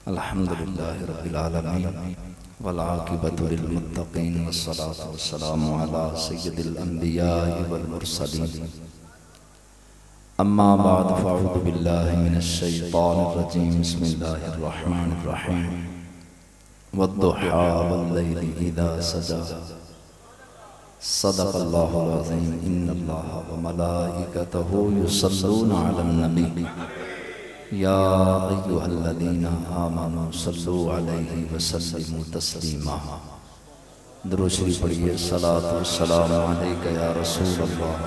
अल्हम्दुलिल्लाहि रब्बिल आलमीन वल आक़िबतु लिल मुत्तक़ीन वस्सलातु वस्सलामु अला सय्यिदिल अंबियाइ वल मुरसलीन अम्मा बाद फ़अऊज़ु बिल्लाहि मिनश शैतानिर रजीम बिस्मिल्लाहिर रहमानिर रहीम वद्दुहा वल्लैलि इज़ा सजा सदक़ल्लाहुल अज़ीम इन्नल्लाहा व मलाइकतहु युसल्लूना अलन नबी या अय्युहल्लज़ीना आमनू सल्लु अलैहि वसल्लिमू तस्लीमा। दुरूद शरीफ पढ़िए। सलातु वस्सलामु अलैका या रसूलल्लाह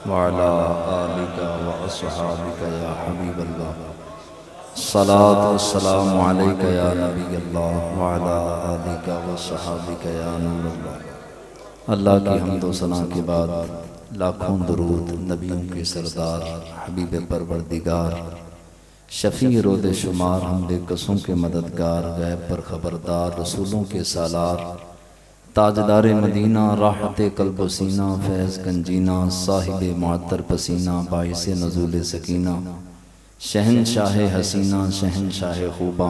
व अला आलिका व अस्हाबिका या हबीबल्लाह। सलातु वस्सलामु अलैका या नबीयल्लाह व अला आलिका व अस्हाबिका या नूरल्लाह। अल्लाह की हम्द व सना के बाद लाखों दुरूद नबियों के सरदार हबीब परवरदिगार शफ़ी रोद शुमार हमदे कसों के मददगार गैब पर ख़बरदार रसूलों के सालार ताजदार मदीना राहत कल्ब सीना फैज़ गंजीना साहिब मुअत्तर पसीना बाइस नज़ूल सकीना शहनशाह हसीना शहनशाह खूबा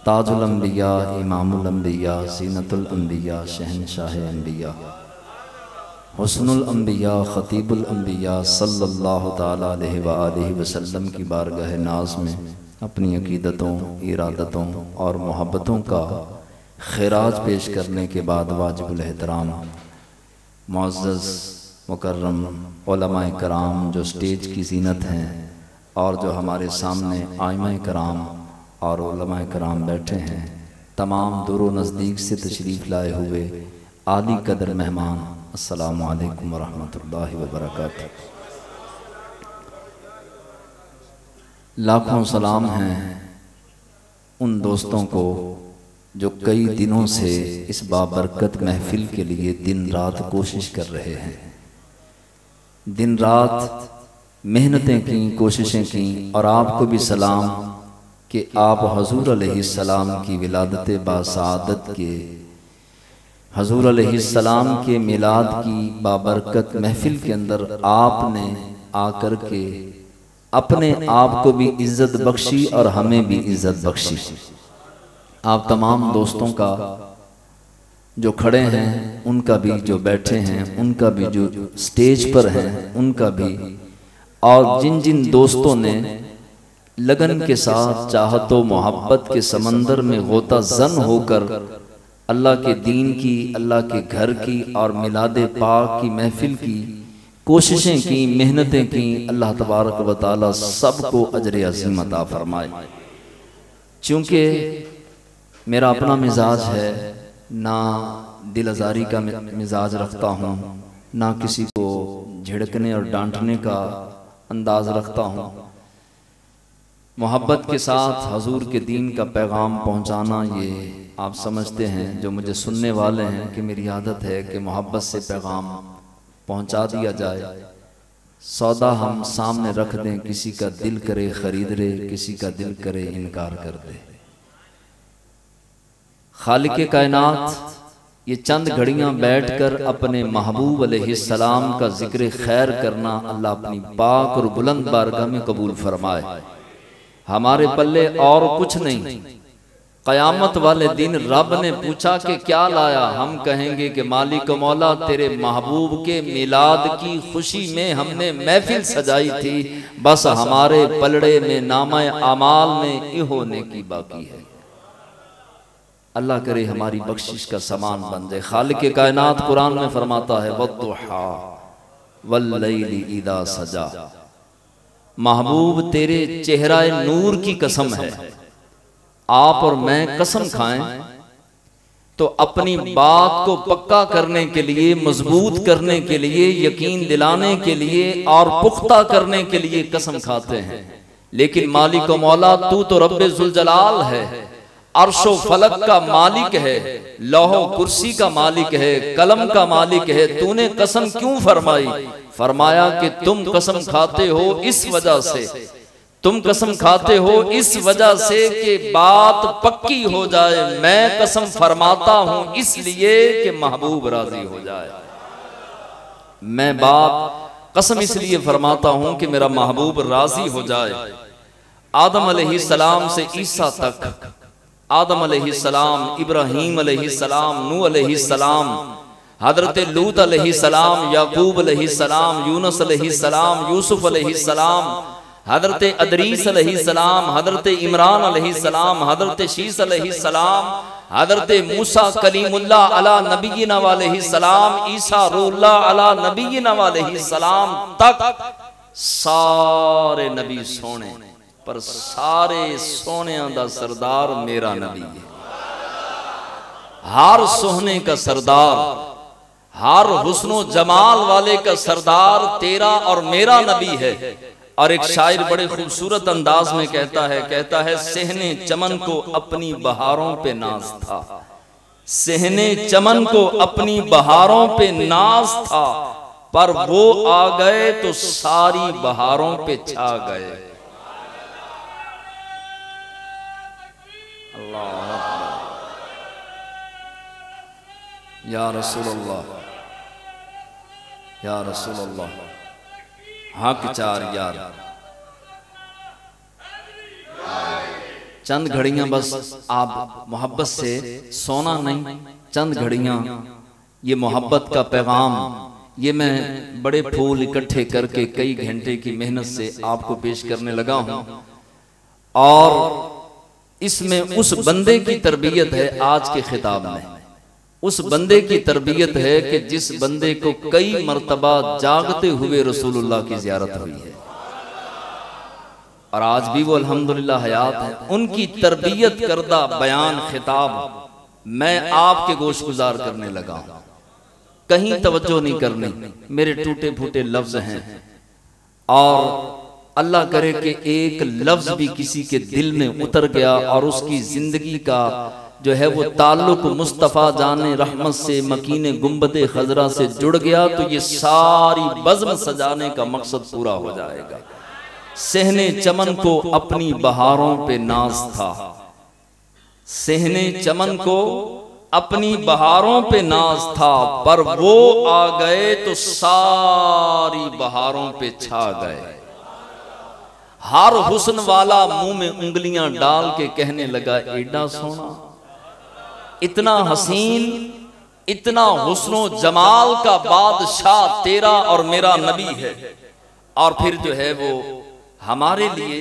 ताजुल अंबिया इमामुल अंबिया ज़ीनतुल अंबिया शहनशाह अंबिया हुस्नुल अंबिया ख़तीबुल अंबिया सल्लल्लाहु ताला अलैहि व आलिहि वसल्लम की बारगाह नाज में अपनी अकीदतों, इरादतों और मोहब्बतों का खिराज पेश करने के बाद वाजिबुल एहतराम मुअज़्ज़ज़ मुकर्रम उलमाए कराम जो स्टेज की ज़ीनत हैं और जो हमारे सामने आइमाए कराम और उलमाए कराम बैठे हैं, तमाम दूर व नज़दीक से तशरीफ़ लाए हुए आली कदर मेहमान, अस्सलामु अलैकुम वरहमतुल्लाहि वबरकातुहू। लाखों सलाम हैं उन दोस्तों को जो कई दिनों से इस बाबरकत महफिल के लिए दिन रात कोशिश कर रहे हैं, दिन रात मेहनतें की, कोशिशें की। और आपको भी सलाम कि आप हजूर अलैहिस्सलाम की विलादत बासादत के, हजूर अलैहिस्सलाम के मिलाद की बाबरकत महफिल के अंदर आपने आकर के अपने आप को भी इज्जत बख्शी और हमें भी इज्जत बख्शी। आप तमाम दोस्तों का जो खड़े हैं, उनका भी, जो बैठे हैं उनका भी, जो स्टेज पर हैं उनका भी, और जिन जिन दोस्तों ने लगन के साथ चाहतो मोहब्बत के समंदर में गोता जन होकर अल्लाह के दीन की, अल्लाह के घर की और मिलाद पाक की महफिल की कोशिशें की, मेहनतें की, अल्लाह तबारक व तआला सबको अजर अज़ीम अता फरमाए। चूँकि मेरा अपना मिजाज है, ना दिल आज़ारी का मिजाज रखता हूँ, ना किसी को झिड़कने और डांटने का अंदाज रखता हूँ। मोहब्बत के साथ हजूर के दीन का पैगाम पहुँचाना, ये आप समझते हैं, जो मुझे सुनने वाले हैं, कि मेरी आदत है कि मोहब्बत से पैगाम पहुंचा दिया जाए। सौदा हम सामने रख दें, किसी का दिल करे खरीद ले, किसी का दिल करे इनकार कर दे। खालिक कायनात ये चंद घड़ियां बैठकर अपने महबूब अलैहिस्सलाम का जिक्र खैर करना अल्लाह अपनी पाक और बुलंद बारगाह में कबूल फरमाए। हमारे पल्ले और कुछ नहीं। क़यामत वाले दिन रब ने पूछा कि क्या लाया, हम कहेंगे कि मालिक मौला तेरे महबूब के मिलाद की खुशी में हमने महफिल सजाई थी, बस हमारे पलड़े में नामा अमाल में ये होने की बाकी है। अल्लाह करे हमारी बख्शिश का सामान बन जाए। खालिक कायनात कुरान में फरमाता है वद्दुहा वल्लैलि इज़ा सजा, महबूब तेरे चेहरा नूर की कसम है। आप और मैं कसम खाएं तो अपनी बात को पक्का करने के लिए, मजबूत करने के लिए, यकीन दिलाने के लिए और पुख्ता करने के लिए कसम खाते हैं। लेकिन मालिक व मौला तू तो रब्बे जुल जलाल है, अर्शो फलक का मालिक है, लौहो कुर्सी का मालिक है, कलम का मालिक है। तूने कसम क्यों फरमाई? फरमाया कि तुम कसम खाते हो इस वजह से, तुम कसम खाते हो इस वजह से कि बात पक्की हो जाए। मैं कसम फरमाता हूं इसलिए कि महबूब राजी हो जाए। मैं बात कसम इसलिए फरमाता हूं कि मेरा महबूब राजी हो जाए। आदम अलैहिस्सलाम से ईसा तक, आदम अलैहिस्सलाम, इब्राहीम अलैहिस्सलाम, नूह अलैहिस्सलाम, हजरत लूत अलैहिस्सलाम, याकूब अलैहिस्सलाम, यूनुस अलैहिस्सलाम, यूसुफ अलैहिस्सलाम, हजरत अदरीस अलैहिस्सलाम, हजरत इमरान अलैहिस्सलाम, हजरत शीस अलैहिस्सलाम, हजरत मूसा कलीमुल्लाह अला नबीना अलैहिस्सलाम, ईसा रूहुल्लाह अला नबीना अलैहिस्सलाम तक सारे नबी सोने, पर सारे सोनिया दा सरदार मेरा नबी है। हर सोहने का सरदार, हर हुस्नो जमाल वाले का सरदार तेरा और मेरा नबी है। और एक शायर बड़े खूबसूरत अंदाज में कहता है सहने चमन को अपनी बहारों पे नाज था, सहने चमन को अपनी बहारों पे नाज था, पर वो आ गए तो सारी बहारों पे छा गए। अल्लाह या रसूलल्लाह, या रसूलल्लाह, हक चार यार। चंद घड़ियां बस आप मोहब्बत से सोना नहीं, चंद घड़ियां ये मोहब्बत का पैगाम, ये मैं बड़े फूल इकट्ठे करके कई घंटे की मेहनत से आपको पेश करने लगा हूं। और इसमें उस बंदे की तरबियत है आज के खिताब में, उस बंदे की तरबियत है कि जिस बंदे को कई मर्तबा जागते हुए रसूलुल्लाह की ज़ियारत हुई है और आज भी वो अल्हम्दुलिल्लाह हयात है। उनकी तरबियत करदा बयान खिताब मैं आपके गोश गुजार करने लगा हूं। कहीं तवज्जो नहीं करनी, मेरे टूटे फूटे लफ्ज हैं और अल्लाह करे कि एक लफ्ज भी किसी के दिल में उतर गया और उसकी जिंदगी का जो है वो ताल्लुक मुस्तफ़ा जाने रहमत से मकीने गुंबदे खजरा से जुड़ गया तो ये सारी बज़्म सजाने का मकसद पूरा हो जाएगा। सहने चमन को अपनी बहारों पे नाज था, सहने चमन को अपनी बहारों पे नाज था, पर वो आ गए तो सारी बहारों पे छा गए। हर हुस्न वाला मुंह में उंगलियां डाल के कहने लगा एडा सोना, इतना हसीन, इतना हुस्नो जमाल का बादशाह तेरा और मेरा नबी है। और फिर जो है वो हमारे लिए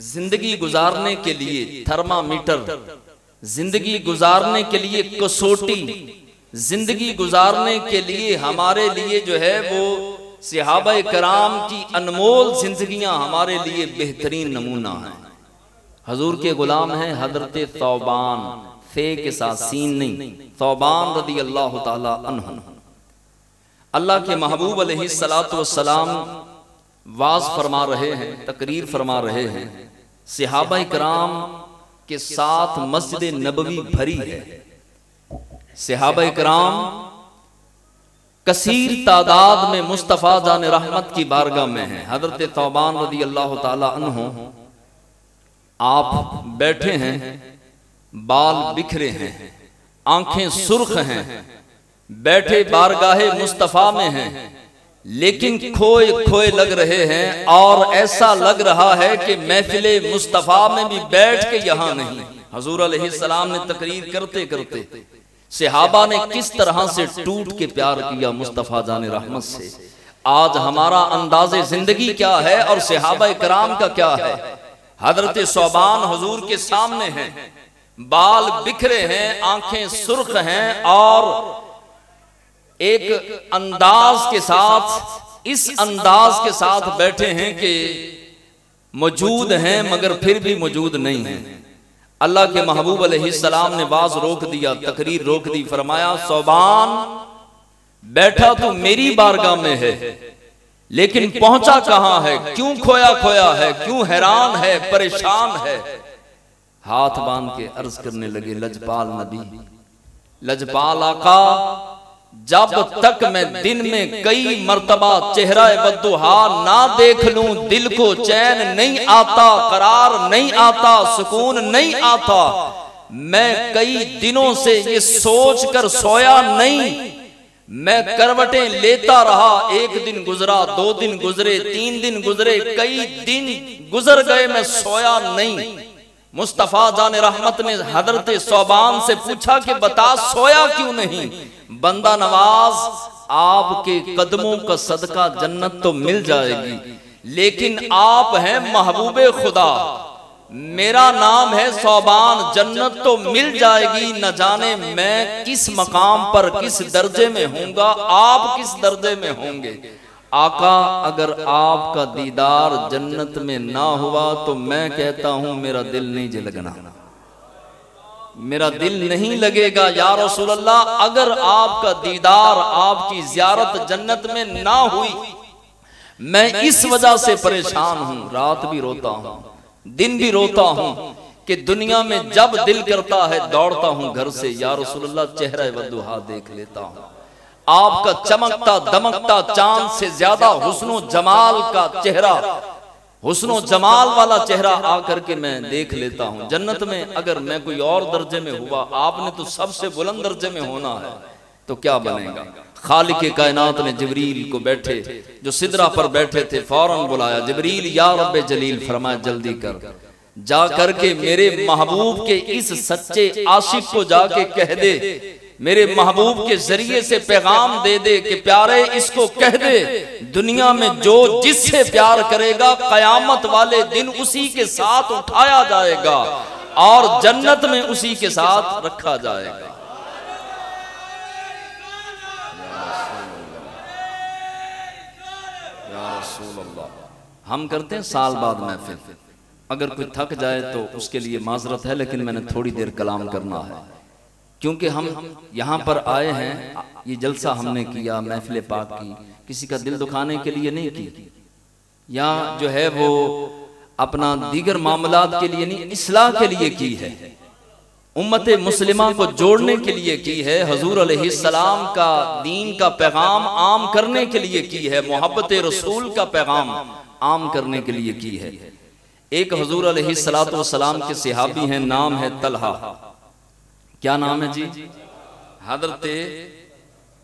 जिंदगी गुजारने के लिए थर्मामीटर, जिंदगी गुजारने के लिए कसौटी, जिंदगी गुजारने के लिए हमारे लिए जो है वो सहाबाए कराम की अनमोल जिंदगियां हमारे लिए बेहतरीन नमूना है। हजूर के गुलाम हैं हजरत तौबान, फे के साथ सीन नहीं, तौबान रदी अल्लाह ताला अन्हु। अल्लाह के महबूब अलैहिस्सलातु वस्सलाम वाज फरमा रहे हैं, तकरीर फरमा रहे हैं, सहाबाए कराम के साथ मस्जिद नबवी भरी है। सहाबाए कराम कसीर तादाद में मुस्तफ़ा जान रहमत की बारगाह में है। हजरत तौबान रदी अल्लाह ताला अन्हु आप बैठे हैं, बाल बिखरे हैं, आंखें सुर्ख हैं, बैठे बारगाहे मुस्तफ़ा में हैं, लेकिन खोए खोए लग रहे हैं और ऐसा लग रहा है कि महफिले मुस्तफ़ा में भी बैठ के यहां नहीं। हजूर अलैहिस्सलाम ने तकरीर करते करते सहाबा ने किस तरह से टूट के प्यार किया मुस्तफ़ा जाने रहमत से। आज हमारा अंदाज़े जिंदगी क्या है और सहाबा कराम का क्या है। हजरत सौबान हुजूर के सामने हैं, बाल बिखरे हैं, आंखें सुर्ख हैं और एक अंदाज के साथ, इस अंदाज के साथ बैठे हैं कि मौजूद हैं मगर फिर भी मौजूद नहीं हैं। अल्लाह के महबूब अलैहिस्सलाम ने बाज रोक दिया, तकरीर रोक दी, फरमाया सौबान बैठा तो मेरी बारगाह में है, लेकिन पहुंचा कहां है, क्यों खोया खोया है, क्यों हैरान है, परेशान है। हाथ बांध के अर्ज करने लगे लजपाल नबी, लजपाल आका, जब तक मैं दिन में कई मर्तबा चेहरा बद्दुहा ना देख लूं दिल को चैन नहीं आता, करार नहीं आता, सुकून नहीं आता। मैं कई दिनों से ये सोच कर सोया नहीं, मैं करवटें लेता रहा, एक दिन गुजरा, 2 दिन गुजरे, 3 दिन गुजरे, कई दिन गुजर गए, मैं सोया नहीं। मुस्तफा जाने रहमत ने हजरत सौबान से पूछा कि बता सोया क्यों नहीं? बंदा नवाज, आपके कदमों का सदका जन्नत तो मिल जाएगी, लेकिन आप हैं महबूबे खुदा, मेरा नाम है सौबान, जन्नत तो मिल जाएगी, न जाने मैं किस मकाम पर किस दर्जे में होऊंगा, आप किस दर्जे में होंगे। आका, अगर आपका दीदार जन्नत में ना हुआ तो मैं कहता हूं मेरा दिल नहीं लगना, मेरा दिल नहीं लगेगा। या रसूल अल्लाह, अगर आपका दीदार, आपकी ज़ियारत जन्नत में ना हुई, मैं इस वजह से परेशान हूं, रात भी रोता हूं, दिन भी रोता हूं कि दुनिया में जब दिल करता है दौड़ता हूं घर से, या रसूल अल्लाह चेहरा वद्दुहा देख लेता हूं, आपका चमकता दमकता चांद से ज्यादा हुस्नो जमाल का चेहरा, हुस्नो जमाल वाला चेहरा आकर के मैं देख लेता हूं। जन्नत में अगर मैं कोई और दर्जे में हुआ, आपने तो सबसे बुलंद दर्जे में होना है, तो क्या बनेगा। खालिक कायनात ने जिब्रील को बैठे जो सिदरा पर बैठे थे फौरन बुलाया, जिब्रील या रब्बे जलील, फरमाया जल्दी कर, जा करके मेरे महबूब के इस सच्चे आशिक को जाके कह दे, मेरे महबूब के जरिए से पैगाम दे दे कि प्यारे इसको कह दे, दुनिया में जो जिससे प्यार करेगा कयामत वाले दिन उसी के साथ उठाया जाएगा और जन्नत में उसी के साथ रखा जाएगा। हम करते हैं साल बाद महफिल, अगर कोई थक जाए तो उसके लिए माजरत है, लेकिन मैंने थोड़ी देर कलाम करना है क्योंकि हम यहाँ पर आए हैं। ये जलसा हमने किया महफिल पाक की, किसी का दिल दुखाने के लिए नहीं की, या जो है वो अपना दीगर मामलात के लिए नहीं, इस्लाह के लिए की है, उम्मत मुस्लिमा को जोड़ने के लिए की है, हजूर अलैहिस्सलाम का दीन का पैगाम आम करने के लिए की है, मोहब्बत रसूल का पैगाम आम करने के लिए की है। एक हजूर अलैहिस्सलातु वस्सलाम के सहाबी हैं, नाम है तलहा। क्या नाम है जी? हजरत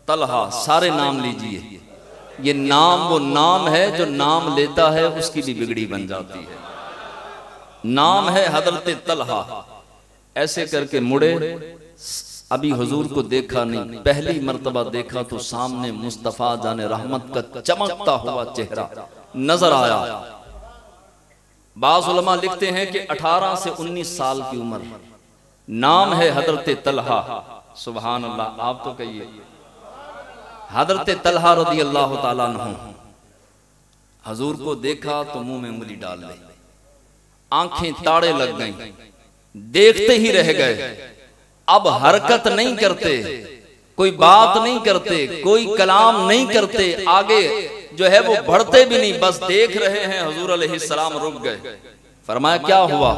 तलहा। सारे नाम लीजिए, ये नाम वो नाम है जो नाम लेता है उसकी भी बिगड़ी बन जाती है। नाम है हजरत तलहा। ऐसे करके मुड़े, अभी हुजूर को देखा नहीं, पहली मर्तबा देखा तो सामने मुस्तफा जाने रहमत का चमकता हुआ चेहरा नजर आया। बाज़ उलमा लिखते हैं कि 18 से 19 साल की उम्र। नाम है हजरत तलहा। सुभान अल्लाह। आप तो कहिए हजरत तलहा रज़ी अल्लाह ताला अन्हु। हजूर को देखा तो मुंह में उंगली डाल ली, आंखें ताड़े लग गईं, देखते ही रह गए। अब हरकत नहीं करते, कोई बात नहीं करते, कोई कलाम नहीं करते, आगे जो है वो बढ़ते भी नहीं, बस देख रहे हैं। हुजूर अलैहिस्सलाम रुक गए। फरमाया क्या हुआ?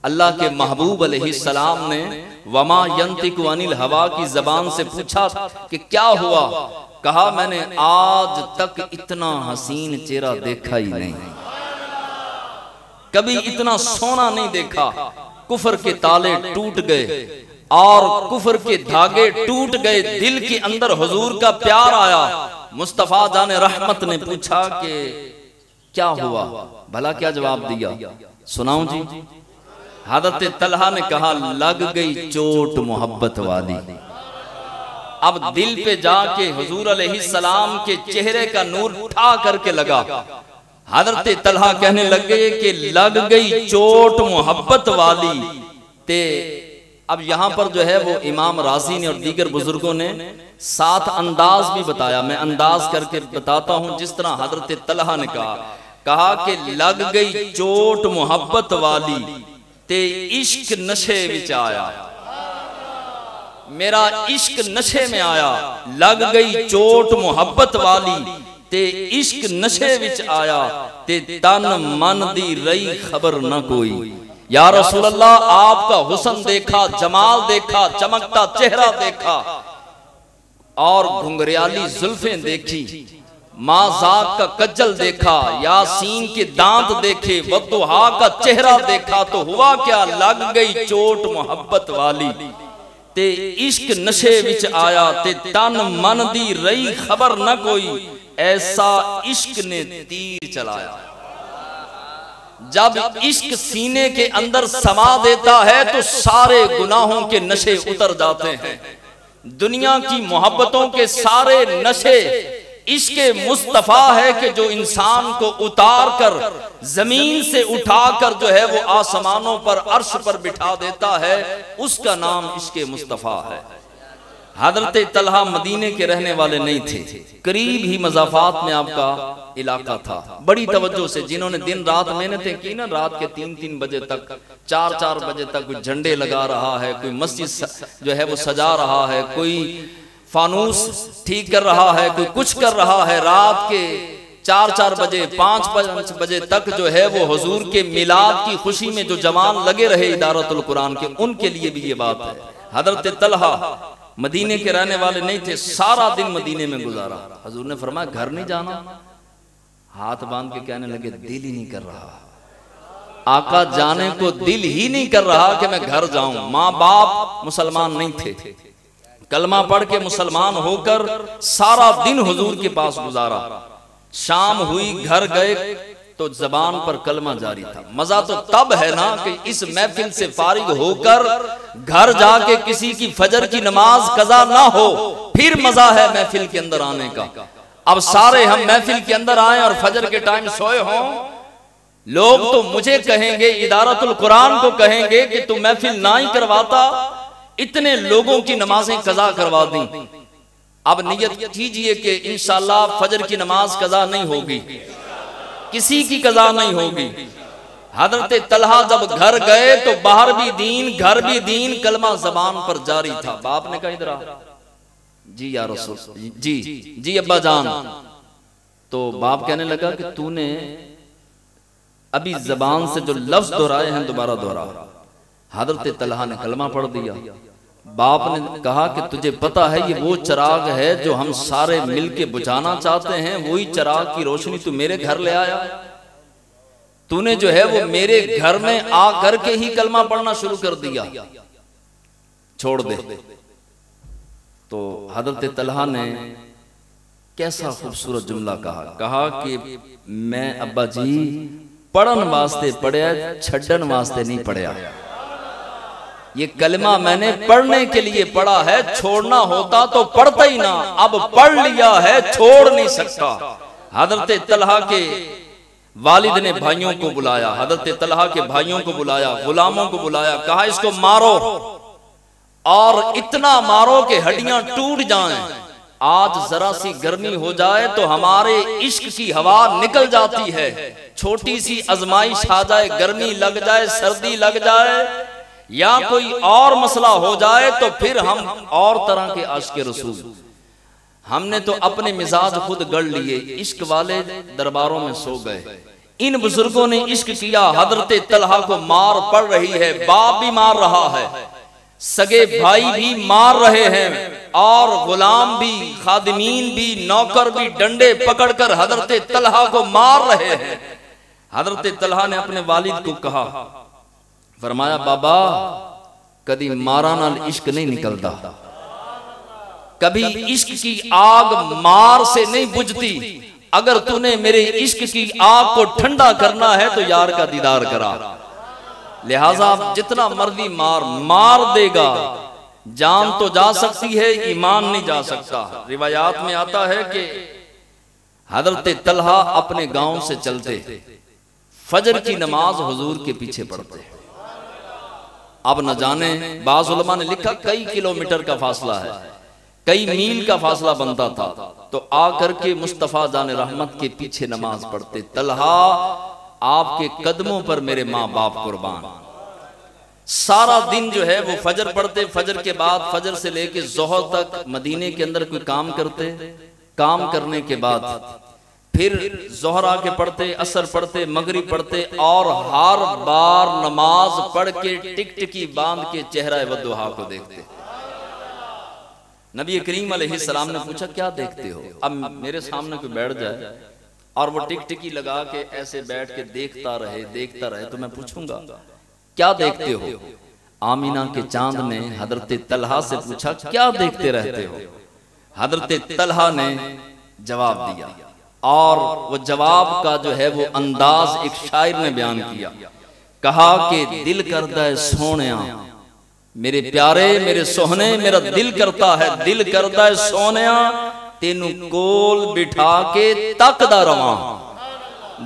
अल्लाह के महबूब अलैहिस्सलाम ने वमा यंतिकु अनिल हवा की जबान से पूछा कि क्या हुआ? कहा मैंने आज तक इतना हसीन चेहरा देखा ही नहीं, कभी इतना सोना नहीं देखा। कुफर के ताले टूट गए और कुफर के धागे टूट गए, दिल के अंदर हुजूर का प्यार आया। मुस्तफा जाने रहमत ने पूछा कि क्या हुआ? भला क्या जवाब दिया? सुनाऊं जी? हजरत तलहा ने कहा लग गई चोट मोहब्बत वाली। अब दिल पे जाके हुजूर अलैहिस्सलाम के चेहरे का नूर उठा करके लगा। हजरत तलहा कहने लगे कि लग गई चोट मोहब्बत वाली। ते अब यहां पर जो है वो इमाम राजी ने और दीगर बुजुर्गों ने 7 अंदाज भी बताया। मैं अंदाज करके बताता हूं जिस तरह हजरत तलहा ने कहा कि लग गई चोट मोहब्बत वाली ते इश्क नशे विच आया, मेरा इश्क नशे में आया। लग गई चोट मोहब्बत वाली ते इश्क नशे विच आया, ते तन मन दी रही खबर न कोई। या रसूल अल्लाह आपका हुस्न देखा, जमाल देखा, चमकता चेहरा देखा और घुंघरियाली जुल्फें देखी, माज़ाक का कज्जल देखा, यासीन के दांत देखे, वद्दुहा का चेहरा देखा, तो हुआ क्या? लग गई चोट मोहब्बत वाली ते इश्क नशे विच आया ते तन मन दी रही खबर न कोई, ऐसा इश्क ने तीर चलाया। जब इश्क सीने के अंदर समा देता है तो सारे गुनाहों के नशे उतर जाते हैं। दुनिया की मोहब्बतों के सारे नशे इश्क़े मुस्तफ़ा है कि जो इंसान को उतार कर जमीन से उठाकर जो है वो आसमानों पर अर्श पर बिठा देता है, उसका नाम इश्क़े मुस्तफ़ा है। हज़रत तलहा मदीने के रहने वाले नहीं थे, करीब ही मज़ाफ़ात में आपका इलाका था। बड़ी तवज्जो से जिन्होंने दिन रात मेहनतें की ना, रात के 3-3 बजे तक, 4-4 बजे तक कोई झंडे लगा रहा है, कोई मस्जिद जो है वो सजा रहा है, कोई फानूस ठीक कर रहा है, कोई कुछ कर रहा है। रात के 4-4 बजे 5 बजे तक जो है वो हुजूर के मिलाद की खुशी में जो जवान लगे रहे इदारतुल कुरान के, उनके लिए भी ये बात है। हज़रत तलहा मदीने के रहने वाले नहीं थे, सारा दिन मदीने में गुजारा। हुजूर ने फरमाया घर नहीं जाना, हाथ बांध के कहने लगे दिल ही नहीं कर रहा। आका जाने को दिल ही नहीं कर रहा कि मैं घर जाऊं। माँ बाप मुसलमान नहीं थे, कलमा पढ़ के मुसलमान होकर सारा दिन हुजूर के पास गुजारा। शाम हुई, घर गए तो जबान पर कलमा जारी था। मजा तो तब है ना कि इस महफिल से फारिग होकर घर जाके किसी की फजर की नमाज कजा ना हो, फिर मजा है महफिल के अंदर आने का। अब सारे हम महफिल के अंदर आए और फजर के टाइम सोए हों, लोग तो मुझे कहेंगे, इदारतुल कुरान को कहेंगे कि तू महफिल ना ही करवाता, इतने लोगों की नमाजें कजा करवा दी। अब नियत कीजिए कि इंशाअल्लाह फजर की नमाज कजा नहीं होगी, किसी की कजा नहीं होगी। हजरत तलहा जब घर गए तो बाहर भी दीन, घर भी दीन, कलमा जबान पर जारी था। बाप ने कहा इधर आ। जी या रसूल, जी जी अब्बा जान। तो बाप कहने लगा कि तूने अभी जबान से जो लफ्ज दोहराए हैं दोबारा दोहरा। हजरत तलहा ने कलमा पढ़ दिया। बाप ने कहा कि तुझे पता है ये वो चिराग है जो हम सारे मिलके बुझाना चाहते हैं, वही चिराग की रोशनी तू मेरे घर ले आया। तूने जो है वो मेरे घर में आ करके ही कलमा पढ़ना शुरू कर दिया, छोड़ दे। तो हजरत तलहा ने कैसा खूबसूरत जुमला कहा कि मैं अब्बा जी पढ़न वास्ते पढ़िया, छड्डन वास्ते नहीं पढ़िया। ये कलमा मैंने पढ़ने के लिए पढ़ा है, छोड़ना होता तो पढ़ता ही ना, अब पढ़ लिया है, छोड़ नहीं सकता। हजरत तलहा के वालिद ने भाइयों को बुलाया, हजरत तलहा के भाइयों को बुलाया, गुलामों को बुलाया, कहा इसको मारो और इतना मारो कि हड्डियां टूट जाएं। आज जरा सी गर्मी हो जाए तो हमारे इश्क की हवा निकल जाती है, छोटी सी आजमाइश आ जाए, गर्मी लग जाए, सर्दी लग जाए या कोई और मसला हो जाए तो फिर हम और तरह के आशिक़े रसूल। हमने तो अपने मिजाज खुद गढ़ लिए, इश्क वाले दरबारों में सो गए। इन बुजुर्गों ने इश्क किया। हजरत तलहा को मार पड़ रही है, बाप भी मार रहा है, सगे भाई भी मार रहे हैं और गुलाम भी, खादिमीन भी, नौकर भी डंडे पकड़कर हजरत तलहा को मार रहे हैं। हजरत तलहा ने अपने वालिद को कहा, फरमाया बाबा कभी मारा नाल इश्क नहीं निकलता, कभी इश्क की आग मार से नहीं बुझती। अगर तूने मेरे इश्क की आग को ठंडा करना है तो यार का दीदार करा। लिहाजा जितना मर्जी मार देगा, जान तो जा सकती है, ईमान नहीं जा सकता। रिवायात में आता है कि हजरत तलहा अपने गांव से चलते, फजर की नमाज हुजूर के पीछे पढ़ते। अब न जाने, बाज़ उलमा ने लिखा कई किलोमीटर का फासला है, कई मील का फासला बनता था, तो आकर के मुस्तफ़ा जान रहमत के पीछे नमाज पढ़ते। तलहा आपके कदमों पर मेरे माँ बाप कुर्बान। सारा दिन जो है वो फजर पढ़ते, फजर के बाद फजर से लेके ज़ोहर तक मदीने के अंदर कोई काम करते, काम करने के बाद फिर ज़ोहर आके पढ़ते, असर पढ़ते, मगरिब पढ़ते और हर बार नमाज पढ़ के टिकटिकी बांध के चेहरा वद्दुहा को देखते। नबी करीम अलैहिस्सलाम ने पूछा क्या देखते हो? अब मेरे सामने कोई बैठ जाए और वो टिकटिकी लगा के ऐसे बैठ के देखता रहे तो मैं पूछूंगा क्या देखते हो? आमीना के चांद ने हजरत तलहा से पूछा क्या देखते रहते हो? हजरत तलहा ने जवाब दिया और वो जवाब का जो है वो अंदाज एक शायर ने बयान किया। कहा कि दिल करता है सोनिया मेरे प्यारे मेरे सोहने, मेरा दिल करता है, दिल करता है सोनिया तेनू कोल बिठा के तकदा रवां।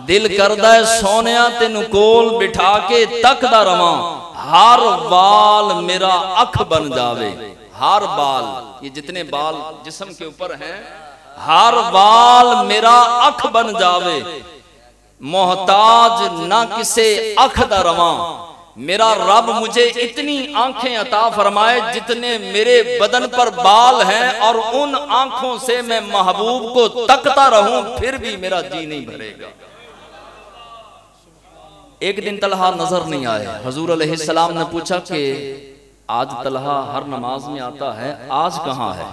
दिल करता है सोनिया तेनू कोल बिठा के तकदा रवां। हर बाल मेरा अख बन जावे। हर बाल, ये जितने बाल जिस्म के ऊपर हैं, हर बाल मेरा अख बन जावे। मोहताज ना किसे अख दा रवां। मेरा रब मुझे इतनी आंखें अता फरमाए जितने मेरे बदन पर बाल हैं, और उन आंखों से मैं महबूब को तकता रहूं फिर भी मेरा जी नहीं भरेगा। एक दिन तलहा नजर नहीं आए। हजूर अलैहिस्सलाम ने पूछा कि आज तलहा हर नमाज में आता है, आज कहाँ है?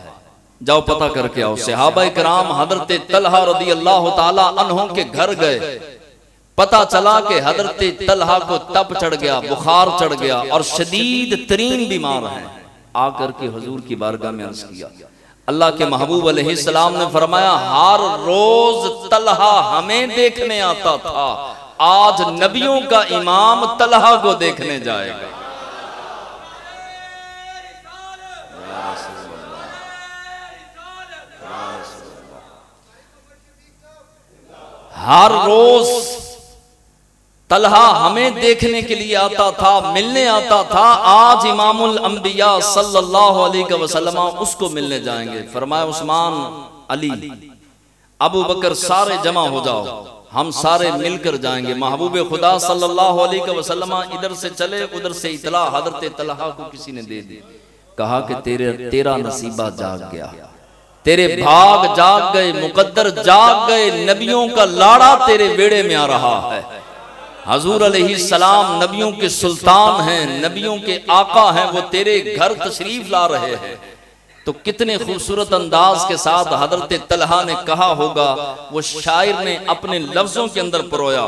जाओ पता करके आओ। सहाबा इकराम हजरत तलहा रदी अल्लाह ताला अन्हों के घर गए। पता चला कि हजरत तलहा को तप चढ़ गया, बुखार चढ़ गया और शदीद तरीन बीमार हैं। आकर के हुजूर की बारगाह में अर्ज किया। अल्लाह के महबूब अलैहिस्सलाम ने फरमाया हर रोज तलहा हमें देखने आता था, आज नबियों का इमाम तलहा को देखने जाएगा। हर रोज तलहा हमें देखने के लिए आता था, मिलने आता था, आज इमामुल अंबिया सल्लल्लाहु अलैहि वसल्लम उसको मिलने जाएंगे। फरमाया उस्मान, अली, अबू बकर सारे जमा हो जाओ, हम सारे मिलकर जाएंगे। महबूब खुदा सल्लल्लाहु अलैहि वसल्लम इधर से चले, उधर से इतला हजरत तलहा को किसी ने दे दी। कहा कि तेरा नसीबा जाग गया, तेरे भाग जाग गए, मुकद्दर जाग गए, नबियों का लाड़ा तेरे बेड़े में आ रहा है। हजूर अलैहिस्सलाम नबियों के सुल्तान हैं, नबियों के आका हैं, वो तेरे घर तशरीफ ला रहे हैं। तो कितने खूबसूरत अंदाज के साथ हजरत तलहा ने कहा होगा, वो शायर ने अपने लफ्जों के अंदर परोया।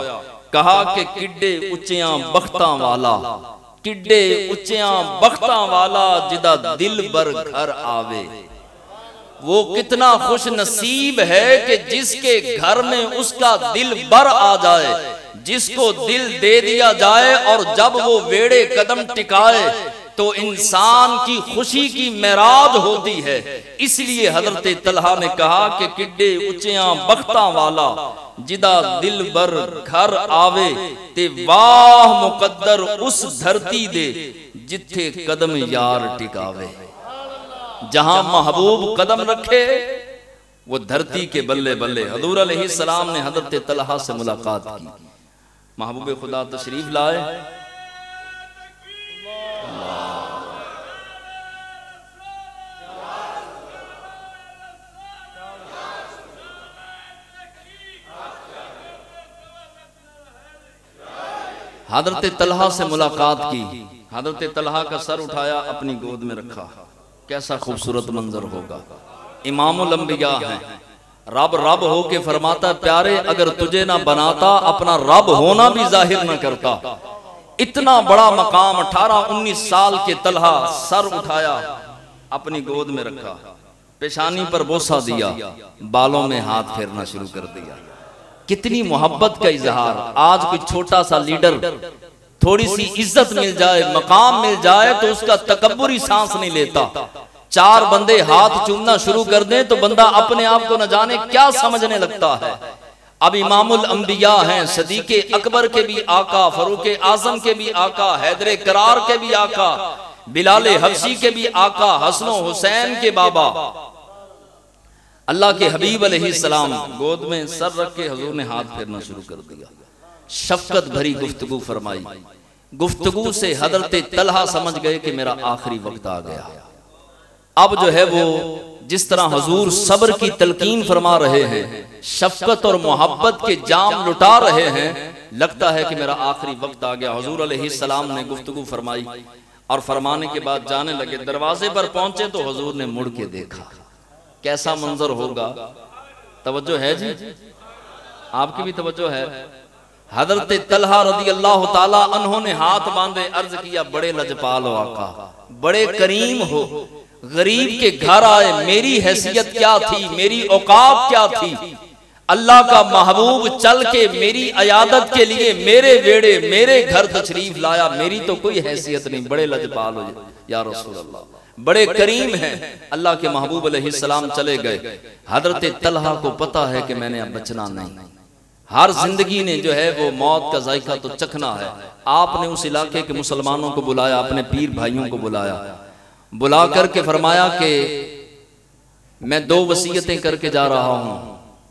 कहा कि किड्डे उच्चियां बख्तां वाला, किड्डे उच्चियां बख्तां वाला, जिदा दिल बर घर आवे। वो कितना खुश नसीब है कि जिसके घर में उसका दिल बर आ जाए, जिसको दिल दे दिया जाए, और जब वो वेड़े कदम टिकाए तो इंसान की खुशी की मेराज होती है। इसलिए हजरत तलहा ने कहा कि किड्डे उच्चियां बख्तां वाला, जिदा दिल बर घर आवे, ते वाह मुकद्दर उस धरती दे जिथे कदम यार टिकावे। जहां महबूब कदम रखे वो धरती के बल्ले बल्ले। हजूर अलैहिस्सलाम ने हजरत तलहा से मुलाकात की, महबूब खुदा तशरीफ लाए। हजरत तलहा से मुलाकात की, हजरत तलहा का सर उठाया, अपनी गोद में रखा। कैसा खूबसूरत मंजर होगा। इमामुल अंबिया हैं, रब रब हो के फरमाता, प्यारे अगर तुझे ना बनाता अपना रब होना भी जाहिर ना करता। इतना बड़ा मकाम, 18-19 साल के तलहा, सर उठाया, अपनी गोद में रखा, पेशानी पर बोसा दिया, बालों में हाथ फेरना शुरू कर दिया। कितनी मोहब्बत का इजहार। आज कोई छोटा सा लीडर थोड़ी सी इज्जत मिल जाए, मकाम मिल जाए, तो उसका तकब्बुरी सांस नहीं लेता। 4 बंदे हाथ चूमना शुरू कर दें तो बंदा अपने आप को न जाने क्या समझने लगता है। अब इमामुल अंबिया हैं, सदीके अकबर के भी आका, फरूक आजम के भी आका, हैदर करार के भी आका, बिलाल हबशी के भी आका, हसनो हुसैन के बाबा, अल्लाह के हबीब अलैहिस्सलाम गोद में सर रख के हुजूर ने हाथ फेरना शुरू कर दिया। शफकत भरी गुफ्तगू फरमाई। गुफ्तगू से हजरत तलहा समझ गए कि मेरा आखिरी वक्त आ गया। अब जो है वो जिस तरह हुजूर सब्र की तलकीन फरमा रहे हैं, शफकत और मोहब्बत के जाम लुटा रहे हैं, लगता है कि मेरा आखिरी वक्त आ गया। हुजूर अलैहिस्सलाम ने गुफ्तगू फरमाई और फरमाने के बाद जाने लगे। दरवाजे पर पहुंचे तो हुजूर ने मुड़ के देखा। कैसा मंजर होगा। तवज्जो है जी, आपकी भी तवज्जो है। हजरत तलहा रदी अल्लाह ताला अन्हों ने हाथ बांधे, अर्ज किया बड़े लजपाल हो आका, बड़े करीम हो, गरीब के घर आए, मेरी हैसियत क्या थी, मेरी औकात क्या थी, अल्लाह का महबूब चल के मेरी अयादत के लिए मेरे वेड़े मेरे घर तशरीफ लाया, मेरी तो कोई हैसियत नहीं, बड़े लजपाल हो या रसूल अल्लाह, बड़े करीम हैं। अल्लाह के महबूब अलैहिस्सलाम चले गए। हजरत तलहा को पता है कि मैंने अब बचना नहीं, हर जिंदगी ने जो है वो मौत का जायका तो चखना है। आपने उस इलाके के मुसलमानों को बुलाया, अपने पीर भाइयों को बुलाया, बुला करके फरमाया कि मैं 2 वसीयतें करके जा रहा हूं,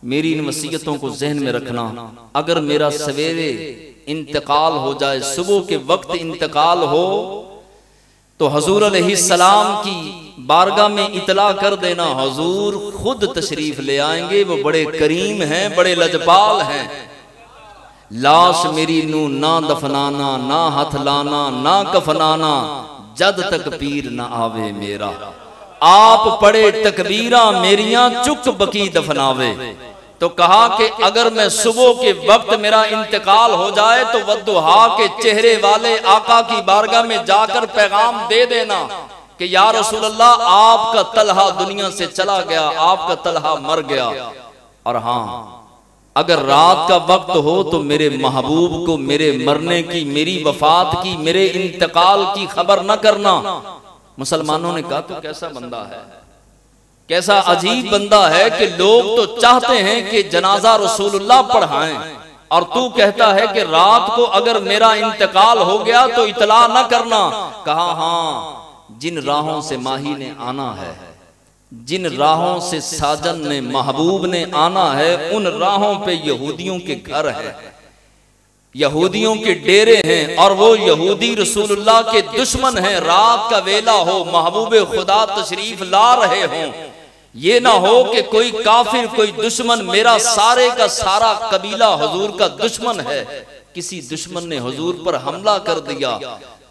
मेरी इन वसीयतों को जहन में रखना, अगर मेरा सवेरे इंतकाल हो जाए, सुबह के वक्त इंतकाल हो, तो हजूर अलैहिस्सलाम की बारगाह में इतला कर देना, हजूर खुद तशरीफ ले आएंगे, वो बड़े करीम हैं, बड़े लजपाल हैं। लाश मेरी नू ना दफनाना, ना हथ लाना, ना कफनाना, जद तक पीर ना आवे मेरा, आप पड़े तकबीरा मेरियां चुक बकी दफनावे। तो कहा कि अगर मैं सुबह के वक्त मेरा इंतकाल हो जाए तो वद्दुहा के चेहरे वाले आका की बारगाह में जाकर पैगाम दे देना कि या रसूल अल्लाह, आपका तलहा दुनिया से चला गया, आपका तलहा मर गया। और हाँ, अगर रात का वक्त हो तो मेरे महबूब को मेरे मरने की, मेरी वफात की, मेरे इंतकाल की खबर न करना। मुसलमानों ने कहा तो कैसा बंदा है, कैसा अजीब बंदा है कि लोग तो चाहते हैं कि जनाजा रसूलुल्लाह पढ़ाएं, और तू कहता है कि रात को अगर मेरा इंतकाल हो गया तो इतला न करना। कहा हाँ, जिन राहों से माही ने आना है, जिन राहों से साजन ने महबूब ने आना है, उन राहों पे यहूदियों के घर है, यहूदियों के डेरे हैं, और वो यहूदी रसूलुल्लाह के दुश्मन हैं। रात का वेला हो, महबूब खुदा तशरीफ ला रहे हों, ये ना हो कि कोई काफिर, कोई दुश्मन, मेरा सारे का सारा कबीला हुजूर का दुश्मन है, किसी दुश्मन ने हुजूर पर हमला कर दिया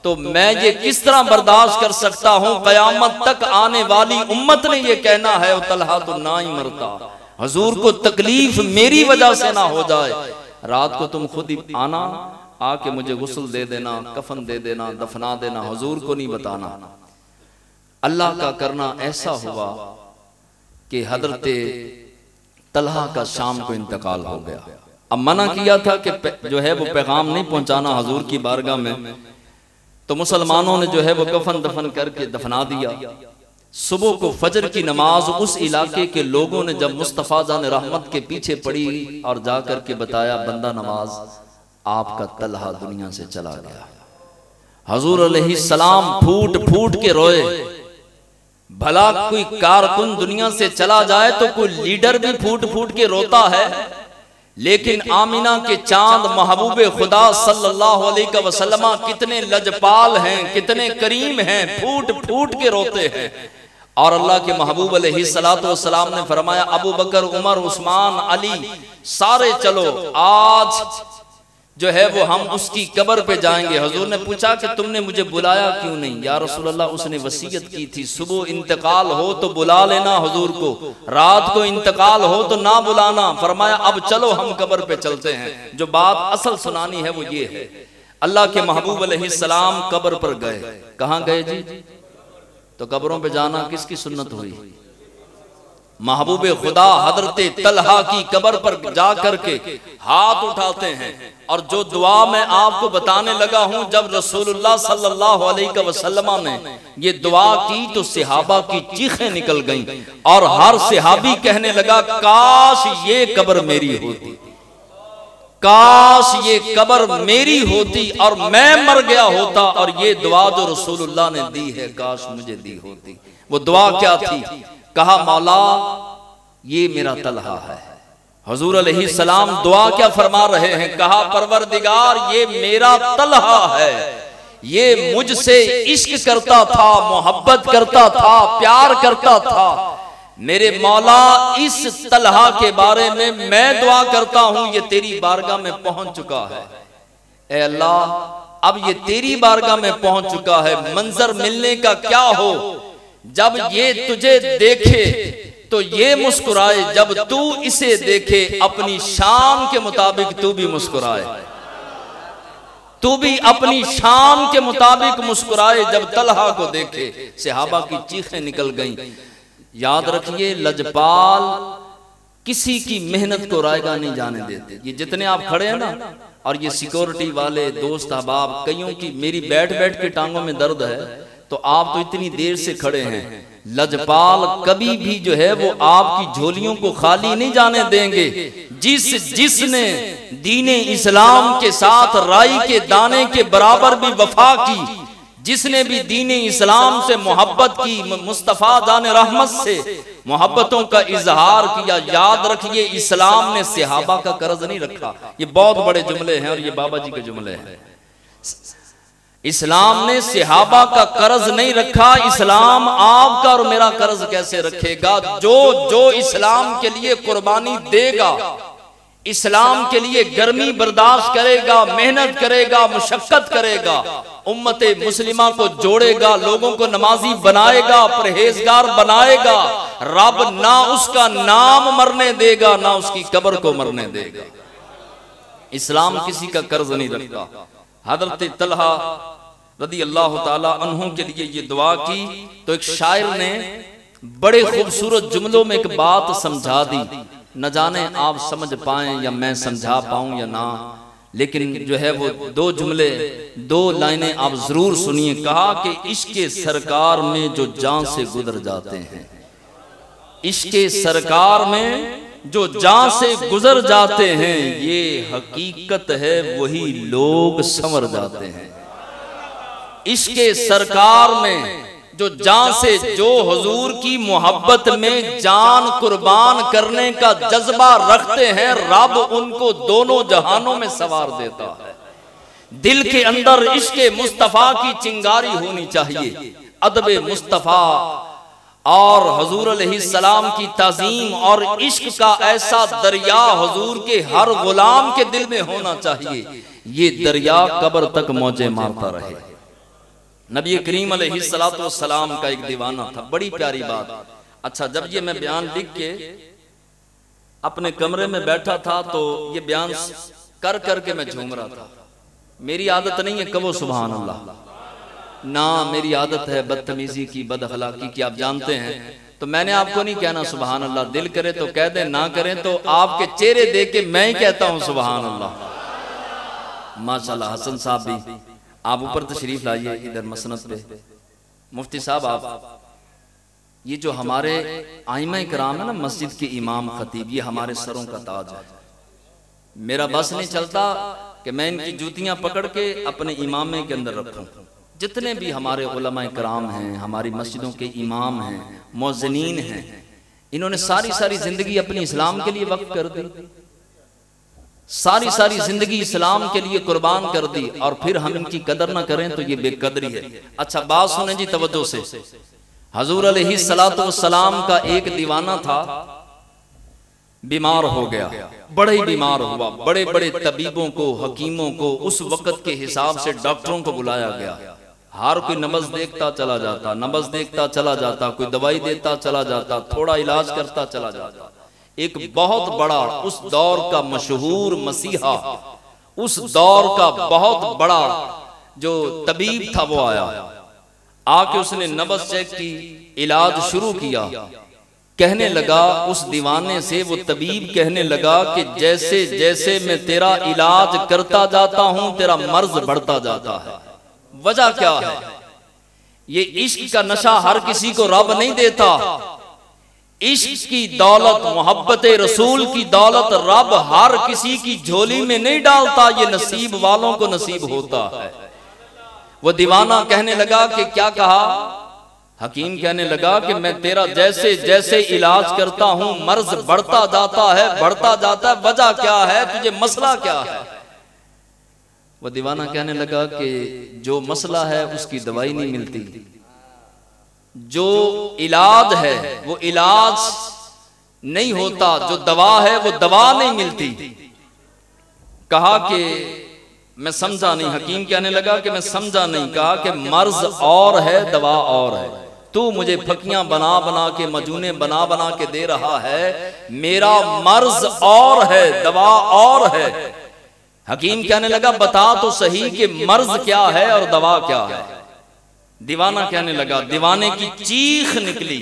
तो मैं ये किस तरह बर्दाश्त कर सकता हूं। कयामत तक आने वाली उम्मत ने ये कहना है तलहा तो ना ही मरता, हुजूर को तकलीफ मेरी वजह से ना हो जाए। रात को तुम खुद ही आना, आके मुझे गुस्ल दे देना, कफन दे देना, दफना देना, हुजूर को नहीं बताना। अल्लाह का करना ऐसा हुआ कि हजरत तलहा का शाम को इंतकाल हो गया। अब मना किया था कि जो है वो पैगाम नहीं पहुंचाना हुजूर की बारगाह में, तो मुसलमानों ने जो है वो कफन दफन करके दफना दिया। सुबह को फजर की नमाज उस इलाके के लोगों ने जब मुस्तफा जान रहमत के पीछे पड़ी और जाकर के बताया, बंदा नवाज आपका तलहा दुनिया से चला गया। हुजूर अलैहिस्सलाम फूट फूट के रोए। भला कोई कारकुन दुनिया से चला जाए तो कोई लीडर भी फूट फूट के रोता है, लेकिन आमिना के चांद महबूबे खुदा सल्लल्लाहु अलैहि वसल्लम कितने लजपाल हैं, कितने करीम हैं, फूट फूट के रोते हैं। और अल्लाह के महबूब अलैहिस्सलातु वस्सलाम ने फरमाया, अबू बकर, उमर, उस्मान, अली सारे चलो, आज जो है वो हम उसकी कब्र पे जाएंगे। हुजूर ने पूछा कि तुमने मुझे बुलाया क्यों नहीं? या रसूल अल्लाह, उसने वसीयत की थी सुबह इंतकाल हो तो बुला लेना हुजूर को, रात को इंतकाल हो तो ना बुलाना। फरमाया अब चलो हम कब्र पे चलते हैं। जो बात असल सुनानी है वो ये है, अल्लाह के महबूब अलैहिस्सलाम कब्र पर गए। कहाँ गए जी? तो कब्रों पे जाना किसकी सुन्नत हुई? महबूब खुदा हजरत तलहा की कब्र पर जा करके हाथ उठाते हैं। और जो दुआ मैं आपको बताने लगा हूं, जब रसूलुल्लाह सल्लल्लाहु अलैहि वसल्लम ने ये दुआ की तो सहाबा की चीखें निकल गईं और हर सहाबी कहने लगा, काश ये कब्र मेरी होती, काश ये कब्र मेरी होती और मैं मर गया होता, और ये दुआ जो रसूलुल्लाह ने दी है काश मुझे दी होती। वो दुआ क्या थी? कहा, मौला ये मेरा तलहा है। हुजूर अलैहिस्सलाम दुआ क्या फरमा रहे हैं? कहा, परवरदिगार ये मेरा तलहा है, ये मुझसे इश्क करता था, मोहब्बत करता था, प्यार करता था। मेरे मौला इस तलहा के बारे में मैं दुआ करता हूं, ये तेरी बारगाह में पहुंच चुका है। ए अल्लाह, अब ये तेरी बारगाह में पहुंच चुका है, मंजर मिलने का क्या हो, जब ये तुझे देखे तो ये मुस्कुराए, जब तू इसे देखे अपनी शान के मुताबिक तू भी मुस्कुराए। तू भी अपनी शान के मुताबिक मुस्कुराए जब तलहा को देखे। सहाबा की चीखें निकल गईं। याद रखिए, लजपाल किसी की मेहनत को रायगा नहीं जाने देते। ये जितने आप खड़े हैं ना, और ये सिक्योरिटी वाले दोस्त अहबाब, कईयों की मेरी बैठ बैठ के टांगों में दर्द है, तो आप तो इतनी देर से खड़े हैं। लजपाल कभी भी जो है वो आपकी झोलियों को खाली नहीं जाने देंगे। जिसने दीने इस्लाम के साथ राई के दाने के बराबर भी वफा की, जिसने भी दीने इस्लाम से मोहब्बत की, मुस्तफ़ा जाने रहमत से मोहब्बतों का इजहार किया, याद रखिए इस्लाम ने सहाबा का कर्ज नहीं रखा। ये बहुत बड़े जुमले हैं और ये बाबा जी के जुमले हैं। इस्लाम ने सहाबा का कर्ज नहीं रखा। इस्लाम आपका और मेरा कर्ज कैसे रखेगा? जो इस्लाम के लिए कुर्बानी देगा, इस्लाम के लिए गर्मी बर्दाश्त करेगा, मेहनत करेगा, मुशक्कत करेगा, उम्मते मुस्लिमा को जोड़ेगा, लोगों को नमाजी बनाएगा, परहेजगार बनाएगा, रब ना उसका नाम मरने देगा, ना उसकी कब्र को मरने देगा। इस्लाम किसी का कर्ज नहीं रखता। हजरत तलहा रदी अल्लाह ताला अन्हु के लिए ये दुआ की तो एक शायर ने बड़े खूबसूरत जुमलों में एक बात समझा दी। न जाने आप समझ पाएं या मैं समझा पाऊं या ना, लेकिन जो है वो दो जुमले, दो लाइनें आप जरूर सुनिए। कहा कि इश्के सरकार में जो जान से गुजर जाते हैं, इश्के सरकार में जो जान से गुजर जाते हैं, ये हकीकत है वही लोग संवर जाते हैं। इश्के सरकार में जो जान से, जो हुजूर की मोहब्बत में जान कुर्बान करने का जज्बा रखते हैं, रब उनको दोनों जहानों में सवार देता है। दिल के अंदर इश्के मुस्तफा की चिंगारी होनी चाहिए। अदबे मुस्तफा और हुजूर अलैहिस्सलाम की ताज़ीम और इश्क का ऐसा दरिया हुजूर के हर गुलाम के दिल में होना चाहिए। ये दरिया कब्र तक मौजे मारता रहे। नबी करीम अलैहिस्सलातु वस्सलाम का एक दीवाना था। बड़ी प्यारी बात। अच्छा, जब ये मैं बयान लिख के अपने कमरे में बैठा था तो ये बयान कर करके मैं झूम रहा था। मेरी आदत नहीं है कहो सुभान अल्लाह, ना मेरी आदत है बदतमीजी की, बदअखलाकी की, आप जानते हैं। तो मैंने आपको नहीं कहना सुभान अल्लाह, दिल करे तो कह दे, ना करें तो आपके चेहरे देख के मैं ही कहता हूं सुभान अल्लाह। माशाल्लाह हसन साहब भी आप ऊपर तशरीफ लाइए इधर मसनद पे। मुफ्ती साहब आप, ये जो हमारे आइमा कराम है ना, मस्जिद के इमाम खतीब, ये हमारे सरों का ताज है। मेरा बस नहीं चलता कि मैं इनकी जूतियां पकड़ के अपने इमामे के अंदर रखूं। जितने भी हमारे उलमा कराम हैं, हमारी मस्जिदों के इमाम हैं, मुअज्जिनीन हैं, इन्होंने सारी सारी जिंदगी अपनी इस्लाम के लिए वक्फ कर दी, सारी सारी जिंदगी इस्लाम के लिए कुर्बान कर दी, और फिर हम इनकी कदर ना करें तो ये बेकदरी है। अच्छा बात सुने जी तवज्जो से। हुजूर अलैहिस्सलातु वस्सलाम का एक दीवाना था, बीमार हो गया, बड़े ही बीमार हुआ। बड़े बड़े तबीबों को, हकीमों को, उस वक्त के हिसाब से डॉक्टरों को बुलाया गया। हर कोई नबज देखता चला जाता, नबज देखता चला जाता, कोई दवाई देता चला जाता, थोड़ा इलाज करता चला जाता। एक बहुत बड़ा उस दौर का मशहूर मसीहा, उस दौर का बहुत बड़ा जो तबीब था वो आया। आके उसने नबज चेक की, इलाज शुरू किया। कहने लगा उस दीवाने से, वो तबीब कहने लगा कि जैसे जैसे मैं तेरा इलाज करता जाता हूं तेरा मर्ज बढ़ता जाता है। वजह क्या है? ये इश्क का नशा हर किसी को रब नहीं देता। इश्क की दौलत, मोहब्बत रसूल की दौलत रब हर किसी की झोली में नहीं डालता, ये नसीब वालों को नसीब होता है। वो दीवाना कहने लगा कि क्या कहा? हकीम कहने लगा कि मैं तेरा जैसे जैसे इलाज करता हूं मर्ज बढ़ता जाता है, बढ़ता जाता है। वजह क्या है? तुझे मसला क्या है? वो दीवाना कहने लगा कि जो मसला है उसकी दवाई नहीं मिलती, जो इलाज है वो इलाज नहीं होता, जो दवा है वो दवा नहीं मिलती। कहा कि मैं समझा नहीं। हकीम कहने लगा कि मैं समझा नहीं। कहा कि मर्ज और है, दवा और है। तू मुझे फकियां बना बना के, मजूने बना बना के दे रहा है, मेरा मर्ज और है, दवा और है। हकीम कहने लगा बता तो सही कि मर्ज क्या है और दवा क्या है। दीवाना कहने लगा, दीवाने की चीख निकली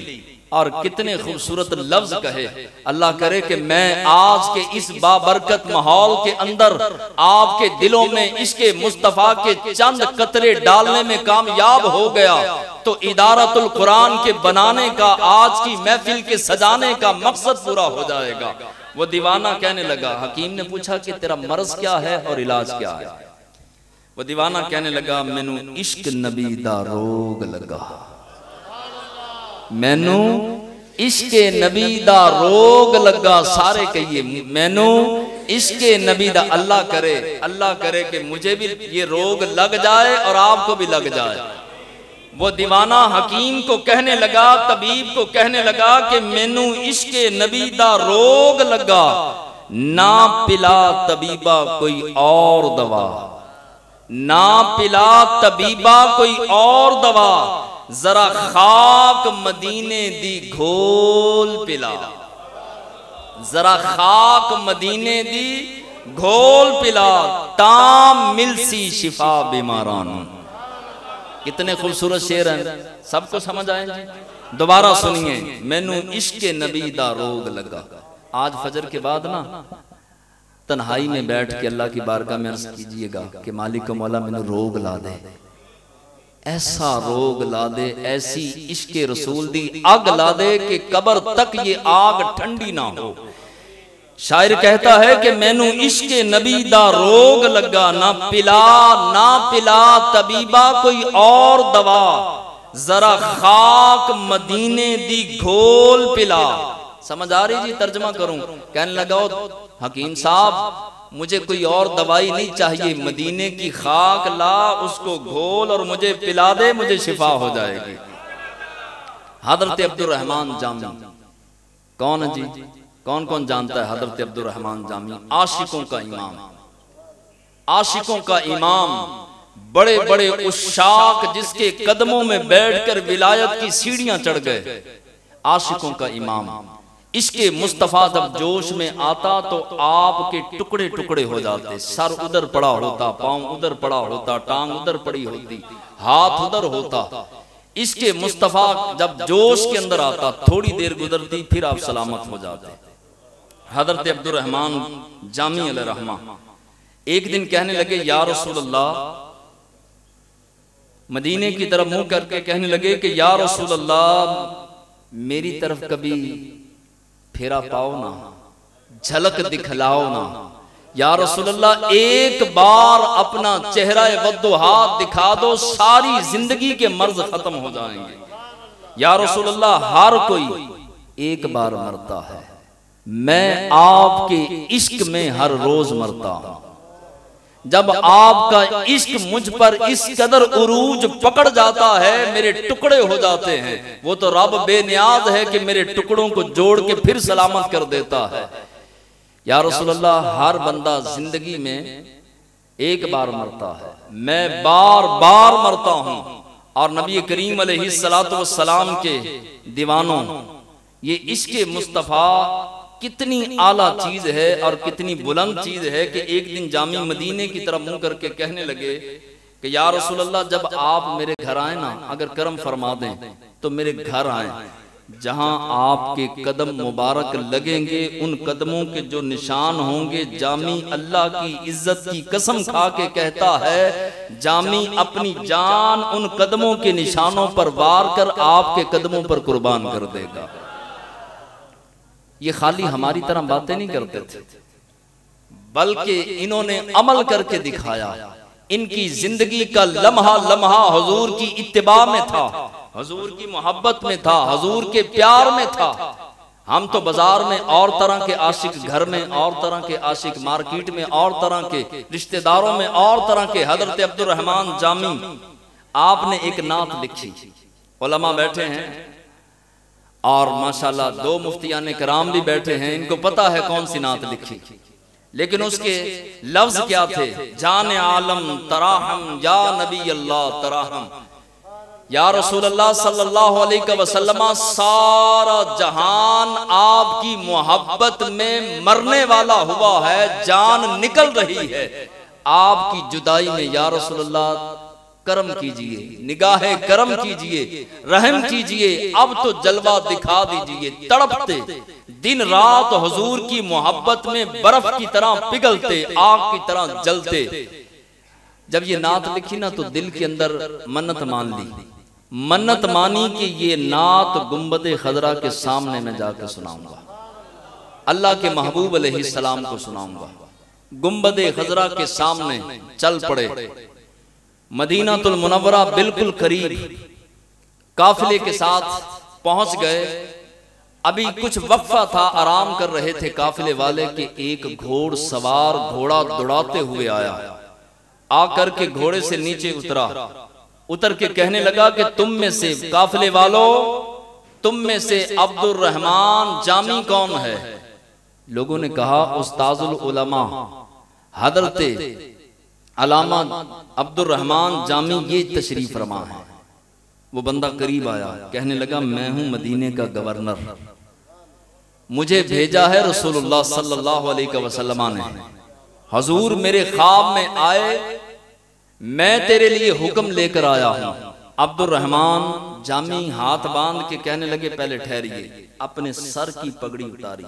और कितने खूबसूरत लफ्ज कहे। अल्लाह करे कि मैं आज के इस बाबरकत माहौल के अंदर आपके दिलों में इसके मुस्तफा के चंद कतरे डालने में कामयाब हो गया तो इदारतुल कुरान के बनाने का, आज की महफिल के सजाने का मकसद पूरा हो जाएगा। वो दीवाना कहने लगा, हकीम ने पूछा कि तेरा मर्ज क्या है और इलाज क्या है। वो दीवाना कहने लगा, मैनू इश्क नबी दा रोग लगा, मैनू इश्के नबी दा रोग लगा। सारे कहिए मैनू इश्के नबी दा। अल्लाह करे कि मुझे भी ये रोग लग जाए और आपको भी लग जाए। वो दीवाना हकीम को कहने लगा, तबीब को कहने लगा कि मैनू इश्के नबी दा रोग लगा, ना पिला तबीबा कोई और दवा, ना पिला तबीबा कोई और दवा, जरा खाक मदीने दी घोल पिला, जरा खाक मदीने दी घोल पिला, ताम मिलसी शिफा बीमारान। कितने खूबसूरत शेर हैं, सबको समझ आए जी। दोबारा सुनिए, मैनू इश्के नबी दा रोग लगा। आज फजर के बाद ना तन्हाई में बैठ के अल्लाह की बारगाह में अर्ज कीजिएगा कि मालिक मौला मैनू रोग ला दे, ऐसा रोग ला दे, ऐसी इश्के रसूल दी आग ला दे कि कब्र तक ये आग ठंडी ना हो। शायर कहता है कि मैनू इश्के नबी दा रोग लगा, ना पिला तबीबा कोई और दवा, जरा खाक मदीने दी घोल पिला। समझ आ रही जी? तर्जमा करूं। कहने लगा हकीम साहब मुझे कोई और दवाई नहीं चाहिए, मदीने की खाक ला, उसको घोल और मुझे पिला दे, मुझे शिफा हो जाएगी। हजरत अब्दुर रहमान जामी कौन है जी? कौन कौन जानता है हजरत अब्दुर रहमान जामी? आशिकों का इमाम, आशिकों का इमाम, बड़े बड़े उशाक जिसके कदमों में बैठकर विलायत की सीढ़ियां चढ़ गए। आशिकों का इमाम, इसके मुस्तफा जब जोश में आता तो आपके टुकड़े टुकड़े हो जाते। सर उधर पड़ा होता, पांव उधर पड़ा होता, टांग उधर पड़ी होती, हाथ उधर होता। इसके मुस्तफा जब जोश के अंदर आता, थोड़ी देर गुजरती फिर आप सलामत हो जाते। हजरत अब्दुर रहमान जामी अलैहिर्रहमा एक दिन कहने लगे, या रसूलल्लाह, मदीने की तरफ मुंह करके कहने लगे कि या रसूलल्लाह मेरी तरफ कभी फेरा पाओ ना, झलक दिखलाओ ना। या रसूलल्लाह एक बार अपना चेहरा वद्दुहा दिखा दो, सारी जिंदगी के मर्ज खत्म हो जाएंगे। या रसूलल्लाह हर कोई एक बार मरता है, मैं आपके इश्क में हर रोज मरता हूं। जब आपका इश्क मुझ पर इस कदर उरूज पकड़ जाता है, मेरे टुकड़े हो जाते हैं। वो तो रब बेनियाज है कि मेरे टुकड़ों को जोड़ के फिर सलामत कर देता है। या रसूलल्लाह हर बंदा जिंदगी में एक बार मरता है, मैं बार बार मरता हूं। और नबी करीम अलैहिस्सलातु वस्सलाम के दीवानों, ये इश्क़े मुस्तफ़ा कितनी आला चीज है और कितनी बुलंद चीज है कि एक दिन जामी मदीने की तरफ मुंह करके कहने लगे कि या रसूलल्लाह जब आप मेरे घर आए ना, अगर करम फरमा दें तो मेरे घर आए, जहां आपके कदम मुबारक लगेंगे उन कदमों के जो निशान होंगे, जामी अल्लाह की इज्जत की कसम खा के कहता है, जामी अपनी जान उन कदमों के निशानों पर वार कर आपके कदमों पर कुर्बान कर देगा। ये खाली हमारी तरह बातें नहीं करते थे, बल्कि इन्होंने अमल करके दिखाया। इनकी जिंदगी का लम्हा लम्हा हुजूर की इत्तिबा में था, हुजूर की मोहब्बत में था, हुजूर के प्यार में था। हम तो बाजार में और तरह के आशिक, घर में और तरह के आशिक, मार्केट में और तरह के, रिश्तेदारों में और तरह के। हजरत अब्दुर रहमान जामी आपने एक नात लिखी, उलमा बैठे हैं और माशाल्लाह दो मुफ्तियाने कराम भी बैठे हैं, इनको पता है कौन सी नात लिखी। लेकिन उसके लफ्ज क्या थे? जाने आलम तराहम या नबी अल्लाह तराहम, या रसूलल्लाह सल्लल्लाहु अलैहि वसल्लम, सारा जहान आपकी मोहब्बत में मरने वाला हुआ है, जान निकल रही है आपकी जुदाई में। या रसूलल्लाह करम कीजिए, निगाहे करम कीजिए, रहम कीजिए, अब तो जलवा दिखा दीजिए। तड़पते दिन रात हुजूर की मोहब्बत में बर्फ की तरह पिघलते, आग की तरह जलते। जब ये नात लिखी ना तो दिल के अंदर मन्नत मान ली, मन्नत मानी कि ये नात गुंबदे खजरा के सामने मैं जाकर सुनाऊंगा, अल्लाह के महबूब अलैहिस्सलाम को सुनाऊंगा। गुंबदे खजरा के सामने चल पड़े। मदीनातुल मुनव्वरा बिल्कुल करीब, काफिले के साथ पहुंच गए। अभी कुछ वक्फा था, आराम कर रहे थे काफिले वाले कि एक घोड़ सवार घोड़ा दौड़ाते हुए आया। आकर के घोड़े से नीचे उतरा, उतर के कहने लगा कि तुम में से काफिले वालों, तुम में से अब्दुर रहमान जामी कौन है? लोगों ने कहा उस्ताजुल उलमा हजरते अलामा अब्दुर रहमान जामी ये तशरीफ फरमा है। वो बंदा करीब आया, कहने लगा मैं हूं मदीने का गवर्नर, मुझे भेजा है रसूलुल्लाह सल्लल्लाहु अलैहि वसल्लम ने। हुजूर मेरे ख्वाब में आए, मैं तेरे लिए हुक्म लेकर आया हूं। अब्दुर रहमान जामी हाथ बांध के कहने लगे पहले ठहरिए। अपने सर की पगड़ी उतारी,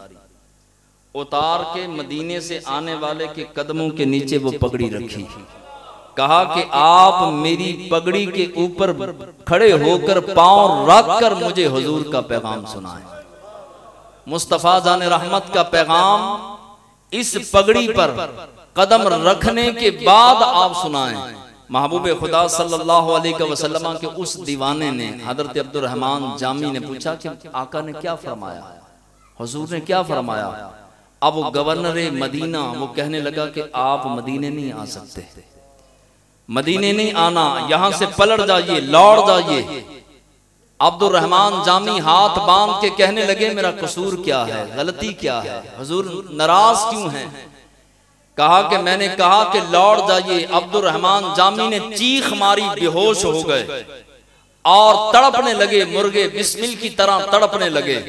उतार के मदीने से आने वाले के कदमों के नीचे वो पगड़ी रखी। कहा कि आप मेरी पगड़ी के ऊपर खड़े होकर पांव रखकर मुझे हुजूर का पैगाम सुनाएं। मुस्तफा जाने रहमत का पैगाम इस पगड़ी पर कदम रखने के बाद आप सुनाएं। महबूब खुदा सल्लल्लाहु अलैहि वसल्लम के उस दीवाने ने हजरत अब्दुर रहमान जामी ने पूछा कि आका ने क्या फरमाया, हुजूर ने क्या फरमाया? अब वो गवर्नर मदीना वो कहने लगा कि आप मदीने नहीं आ सकते, मदीने नहीं आना, यहां से पलट जाइए, लौट जाइए। अब्दुर रहमान जामी हाथ बांध के कहने लगे मेरा कसूर क्या है, गलती क्या है, हुजूर नाराज क्यों हैं? कहा कि मैंने कहा कि लौट जाइए। अब्दुर रहमान जामी ने चीख मारी, बेहोश हो गए और तड़पने लगे, मुर्गे बिस्मिल की तरह तड़पने लगे।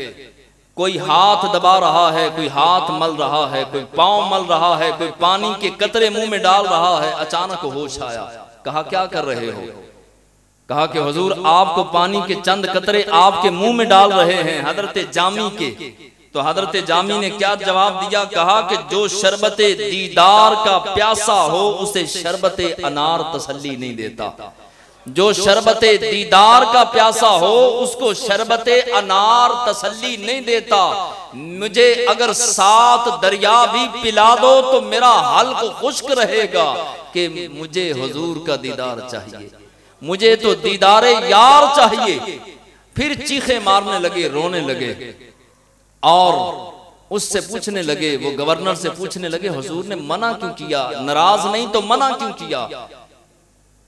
कोई हाथ दबा रहा है, कोई हाथ मल रहा है, कोई पांव मल रहा है, कोई पानी के कतरे मुंह में डाल रहा है। अचानक होश आया, कहा क्या कर रहे हो? कहा कि हुजूर आपको पानी के चंद कतरे आपके मुंह में डाल रहे हैं हजरत जामी के। तो हजरत जामी ने क्या जवाब दिया? कहा कि जो शरबते दीदार का प्यासा हो उसे शरबते अनार तसल्ली नहीं देता, जो शरबते दीदार का प्यासा हो उसको शरबते अनार तसल्ली नहीं देता। मुझे अगर 7 दरिया भी पिला दो तो मेरा हल्क खुश्क रहेगा कि मुझे हुजूर का दीदार चाहिए, मुझे तो दीदारे यार चाहिए। फिर चीखे मारने लगे, रोने लगे और उससे पूछने लगे, वो गवर्नर से पूछने लगे हुजूर ने मना क्यों किया, नाराज नहीं तो मना क्यों किया?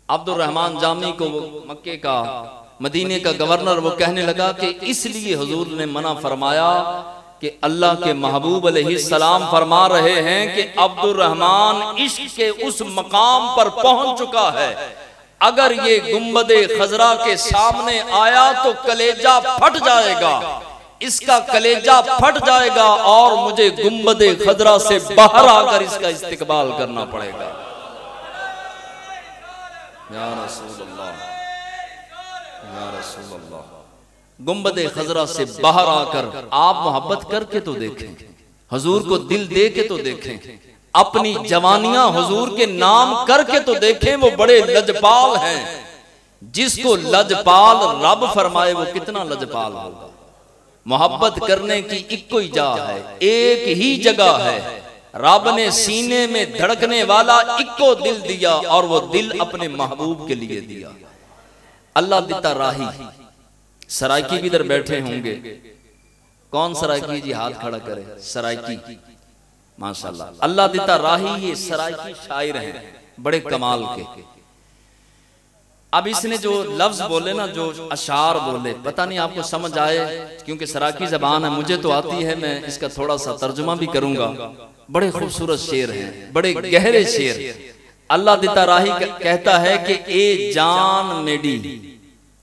अब्दुर रहमान जामी को मक्के का मदीने का गवर्नर वो कहने लगा कि इसलिए हुजूर ने मना फरमाया कि अल्लाह के महबूब अलैहिस्सलाम फरमा रहे हैं कि अब्दुर रहमान इश्क के उस मकाम पर पहुंच चुका है, अगर ये गुंबदे खजरा के सामने आया तो कलेजा फट जाएगा, इसका कलेजा फट जाएगा और मुझे गुंबदे खजरा से बाहर आकर इसका इस्तिकबाल करना पड़ेगा। या रसूलल्लाह, या रसूलल्लाह, गुंबदे खजरा से बाहर आकर आप मोहब्बत करके तो देखें, हुजूर को दिल दे के तो देखें, अपनी जवानियां हुजूर के नाम करके तो देखें। वो बड़े लजपाल हैं, जिसको लजपाल रब फरमाए वो कितना लजपाल होगा। मोहब्बत करने की इक्को ही जा है, एक ही जगह है। रब ने सीने में धड़कने वाला इक्को दिल दिया और वो दिल अपने महबूब के लिए दिया। अल्लाह दिता राही। सराइकी भी इधर बैठे होंगे, कौन सराइकी जी हाथ खड़ा करे? सराइकी, माशाल्लाह। अल्लाह दिता राही ये सराइकी शायर हैं, बड़े कमाल के। अब इसने जो लफ्ज बोले ना, जो अशार बोले, पता नहीं आपको समझ आए, क्योंकि सराकी जबान है, मुझे तो आती है, मैं इसका थोड़ा सा तर्जुमा भी करूंगा। बड़े खूबसूरत शेर हैं, बड़े गहरे शेर। अल्लाह दिता राही कहता है कि ए जान मेडी,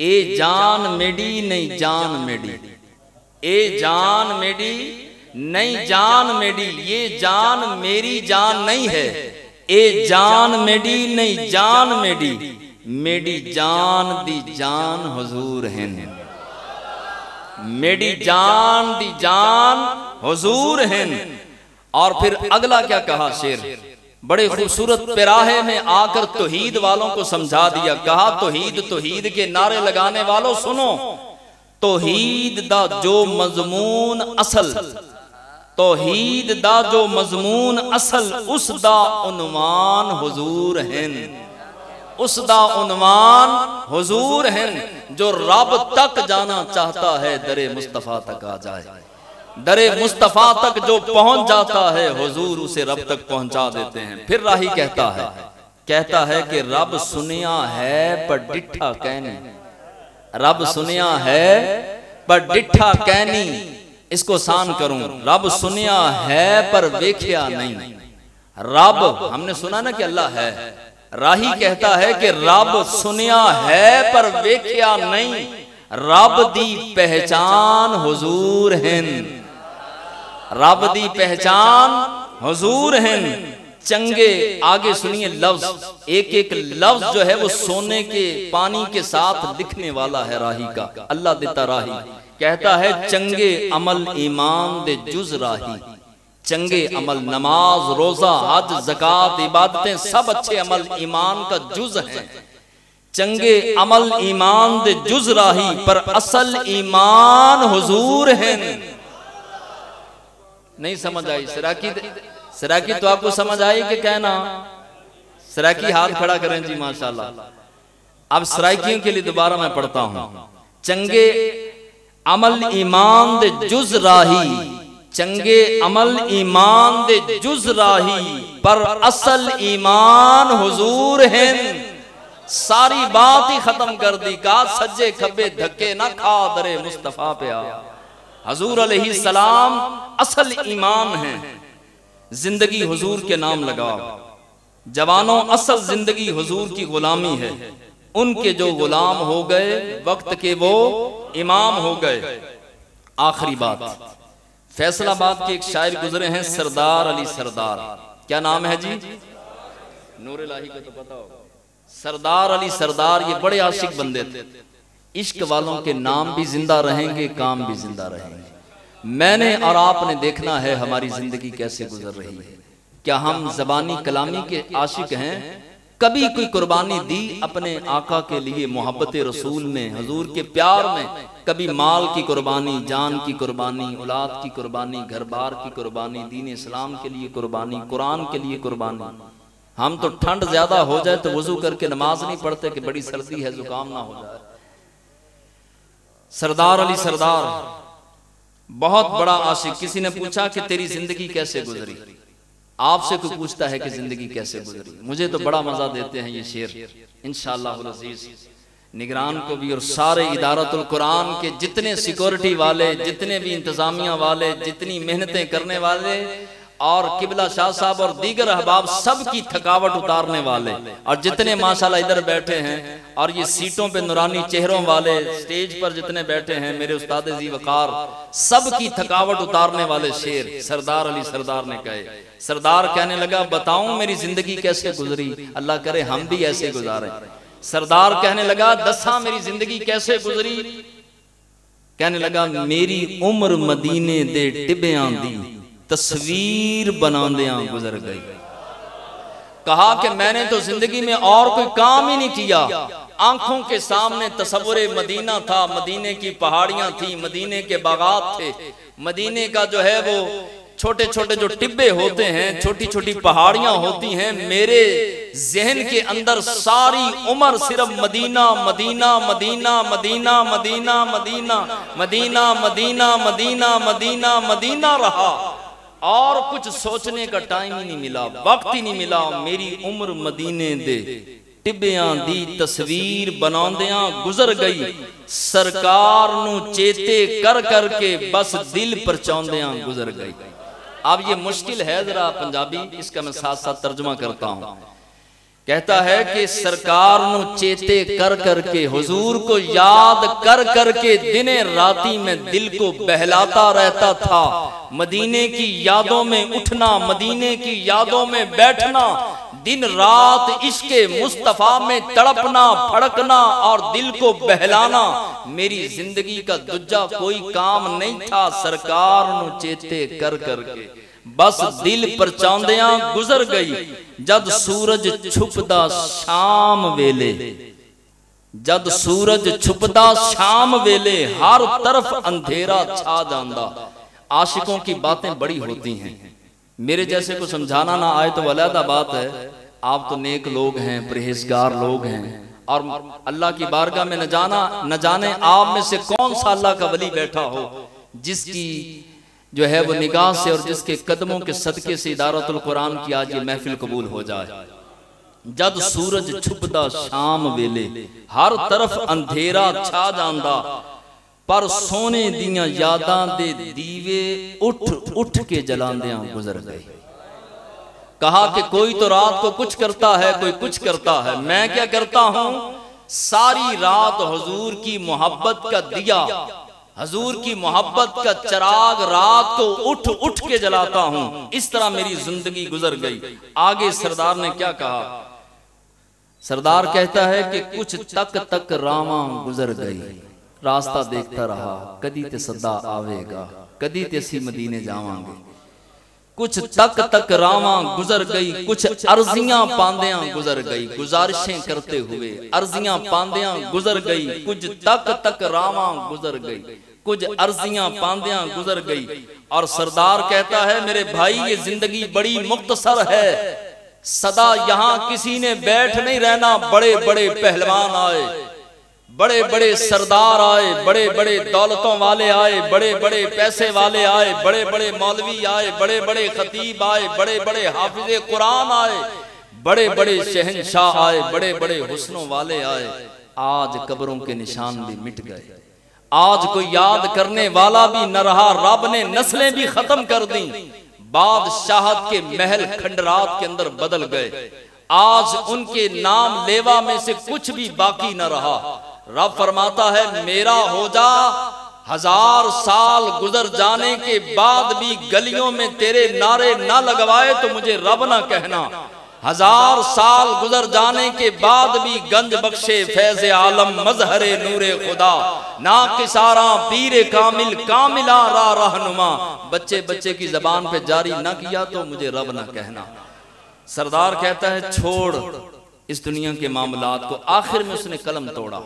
ए जान मेडी नहीं जान मेडी, ए जान मेडी नहीं जान मेडी, ये जान मेरी जान नहीं है। ए जान मेडी नहीं जान मेडी, मेडी जान दी जान हुजूर हैं, मेडी जान दी जान हुजूर हैं। और फिर अगला क्या कहा शेर, बड़े खूबसूरत पिराहे में आकर तौहीद वालों को समझा दिया। कहा तौहीद तौहीद के नारे लगाने वालों सुनो, तौहीद दा जो मजमून असल, तौहीद दा जो मजमून असल, उस दा उन्वान हुजूर हैं, उस दा उन्वान हुजूर हैं। जो रब तक जाना चाहता है दरे मुस्तफा तक आ जाए, दरे मुस्तफा तक जो पहुंच जाता है हुजूर उसे रब तक पहुंचा देते हैं। फिर राही कहता है कि रब सुनिया है पर डिठा कहनी, रब सुनिया है पर डिठा कहनी। इसको सान करूं, रब सुनिया है पर वेख्या नहीं। रब हमने सुना ना कि अल्लाह है, राही कहता है कि रब सुनिया है पर वेख्या नहीं, रब दी पहचान हुजूर हैं, रब दी पहचान हुजूर हैं। चंगे आगे सुनिए लफ्ज, एक एक लफ्ज जो है वो सोने के पानी के साथ लिखने वाला है राही का। अल्लाह देता राही कहता है चंगे अमल ईमान दे जुज राही, चंगे अमल नमाज रोजा हज ज़कात इबादतें सब अच्छे अमल ईमान का जुज है। चंगे अमल ईमान दे जुज राही पर असल ईमान हुजूर हैं। नहीं समझ आई सराकी तो आपको समझ आई कि कहना? सराकी हाथ खड़ा करें जी माशाल्लाह। अब सराकियों के लिए दोबारा मैं पढ़ता हूं, चंगे अमल ईमान दे जुज राही, चंगे अमल ईमान दे जुज राही पर असल ईमान हुजूर हैं। सारी बात ही खत्म कर दी, का सज्जे खब्बे धक्के ना खा दरे मुस्तफा पे आ। हुजूर अलैहि सलाम असल ईमान है। जिंदगी हुजूर के नाम लगाओ जवानों, असल जिंदगी हुजूर की गुलामी है। उनके जो गुलाम हो गए वक्त के वो इमाम हो गए। आखिरी बात, फैसलाबाद के एक शायर गुजरे हैं सरदार अली सरदार। क्या नाम है जी? नूर इलाही को तो पता होगा। सरदार अली सरदार ये बड़े आशिक बंदे थे। इश्क वालों के नाम भी जिंदा रहेंगे, काम भी जिंदा रहेंगे। मैंने और आपने देखना है हमारी जिंदगी कैसे गुजर रही है। क्या हम जबानी कलामी के आशिक हैं? कभी कोई कुर्बानी दी अपने आका के लिए, मोहब्बत रसूल में, हुजूर के प्यार में? कभी माल की कुर्बानी, जान की कुर्बानी, औलाद की कुर्बानी, घर बार की कुर्बानी, दीन इस्लाम के लिए कुर्बानी, कुरान के लिए कुर्बानी। हम तो ठंड ज्यादा हो जाए तो वजू करके नमाज नहीं पढ़ते कि बड़ी सर्दी है जुकाम ना हो जाए। सरदार अली सरदार बहुत बड़ा आशिक। किसी ने पूछा कि तेरी जिंदगी कैसे गुजरी? आपसे कोई पूछता है कि जिंदगी कैसे गुजरी? मुझे तो बड़ा मजा देते हैं ये शेर। इंशाअल्लाह अज़ीज़ निगरान को भी और सारे इदारतुल कुरान के जितने सिक्योरिटी वाले, जितने भी इंतजामिया वाले, जितनी मेहनतें करने वाले और किबला शाह साहब और दीगर अहबाब सब की थकावट उतारने वाले, और जितने माशाल्लाह इधर बैठे हैं और ये सीटों पे नूरानी चेहरों वाले, स्टेज पर जितने बैठे हैं मेरे उस्ताद जी वकार, सब की थकावट उतारने वाले शेर सरदार अली सरदार ने कहे। सरदार कहने लगा बताऊं मेरी जिंदगी कैसे गुजरी, अल्लाह करे हम भी ऐसे गुजारें। सरदार कहने लगा दसा मेरी जिंदगी कैसे गुजरी? कहने लगा मेरी उम्र मदीने दे टिब्बियां दी तस्वीर बनांदियां गुजर गई। कहा कि मैंने तो जिंदगी में और कोई काम ही नहीं किया। आंखों के सामने तस्वुरे मदीना था, मदीने की पहाड़ियां थी, मदीने के बागात थे, मदीने का जो है वो छोटे छोटे जो टिब्बे होते हैं, छोटी छोटी पहाड़ियां होती हैं। मेरे जहन के अंदर सारी उम्र सिर्फ मदीना मदीना मदीना मदीना मदीना मदीना मदीना मदीना मदीना मदीना मदीना रहा, और कुछ सोचने का टाइम ही नहीं मिला, वक्त ही नहीं मिला। मेरी उम्र मदीने दे टिब्बियां दी तस्वीर बनांदियां गुजर गई। सरकार नू चेते कर करके बस दिल परचांदियां गुजर गई। अब ये मुश्किल है जरा पंजाबी, इसका मैं साथ साथ तर्जुमा करता हूं। कहता है कि सरकार नु चेते कर करके, हुजूर को याद कर करके दिने राती में दिल को बहलाता रहता था। मदीने की यादों में उठना, मदीने की यादों में बैठना, दिन रात इश्के मुस्तफा में तड़पना, फड़कना और दिल को बहलाना मेरी जिंदगी का दूजा कोई काम नहीं था। सरकार नु चेते कर करके बस दिल पर चांदियां गुजर गई। जद सूरज छुपदा शाम वेले, जद सूरज छुपदा शाम वेले, हर तरफ अंधेरा छा जांदा। आशिकों की बातें बड़ी होती हैं, मेरे जैसे को समझाना ना आए तो अलग बात है। आप तो नेक लोग हैं, परहेजगार लोग हैं, और अल्लाह की बारगाह में न जाने आप में से कौन सा अल्लाह का वली बैठा हो जिसकी जो है वो निगाह से और जिसके कदमों के सदके से इदारतुल कुरान की आज ये महफिल कबूल हो जाए। जद सूरज छुपदा शाम वेले, हर तरफ अंधेरा छा जांदा, पर सोने दियां यादां दे दीवे उठ उठ के जलांदियां गुजर गए। कहा कि कोई तो रात को कुछ करता है, कोई कुछ करता है, मैं क्या करता हूं, सारी रात हुजूर की मोहब्बत का दिया, हजूर की मोहब्बत का चिराग रात को उठ उठ के जलाता हूं। इस तरह मेरी जिंदगी गुजर गई। आगे सरदार ने क्या कहा? सरदार कहता है कि कुछ तक तक रावां गुजर गई, रास्ता देखता रहा, कदी ते सदा आवेगा, कदी ते असी मदीने जावांगे। कुछ तक तक रावां गुजर गई, कुछ अर्जियां पांदियां गुजर गई, गुजारिशें करते हुए अर्जियां पांदियां गुजर गई। कुछ तक तक रावां गुजर गई, कुछ अर्जियां पांदियां गुजर गई। और सरदार कहता है मेरे भाई ये जिंदगी बड़ी मुख्तसर है, सदा यहां किसी ने बैठ नहीं रहना। बड़े बड़े पहलवान आए, बड़े बड़े सरदार आए, बड़े बड़े दौलतों वाले आए, बड़े बड़े पैसे वाले आए, बड़े बड़े मौलवी आए, बड़े बड़े खतीब आए, बड़े बड़े हाफिज़े कुरान आए, बड़े बड़े शहंशाह आए, बड़े बड़े हुस्नों वाले आए। आज कब्रों के निशान भी मिट गए, आज कोई याद करने वाला भी न रहा। रब ने नस्लें भी खत्म कर दी, बादशाहत के महल खंडरात के अंदर बदल गए। आज उनके नाम लेवा में से कुछ भी बाकी न रहा। रब फरमाता है मेरा हो जा, 1000 साल गुजर जाने के बाद भी गलियों में तेरे नारे ना लगवाए तो मुझे रब ना कहना। 1000 साल गुजर जाने के बाद भी गंज बख्शे फैज़ आलम मजहरे नूरे खुदा, ना किसारा पीरे कामिल कामिला रा रहनुमा। बच्चे बच्चे की जबान पे जारी ना किया तो मुझे रब ना कहना। सरदार कहता है छोड़ इस दुनिया के मामलात को। आखिर में उसने कलम तोड़ा।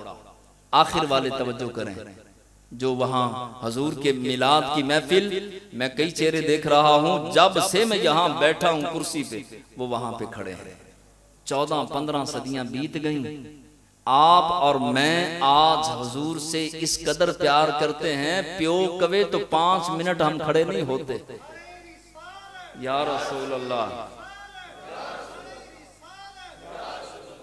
आखिर वाले तवज्जो करें, जो वहां हजूर के मिलाद की महफिल, मैं कई चेहरे देख रहा हूं, जब से मैं यहां बैठा हूं कुर्सी पे, वो वहां पे खड़े हैं। 14-15 सदियां बीत गई। आप और मैं आज हजूर से इस कदर प्यार करते हैं, प्यो कवे तो 5 मिनट हम खड़े नहीं होते। या रसूल अल्लाह।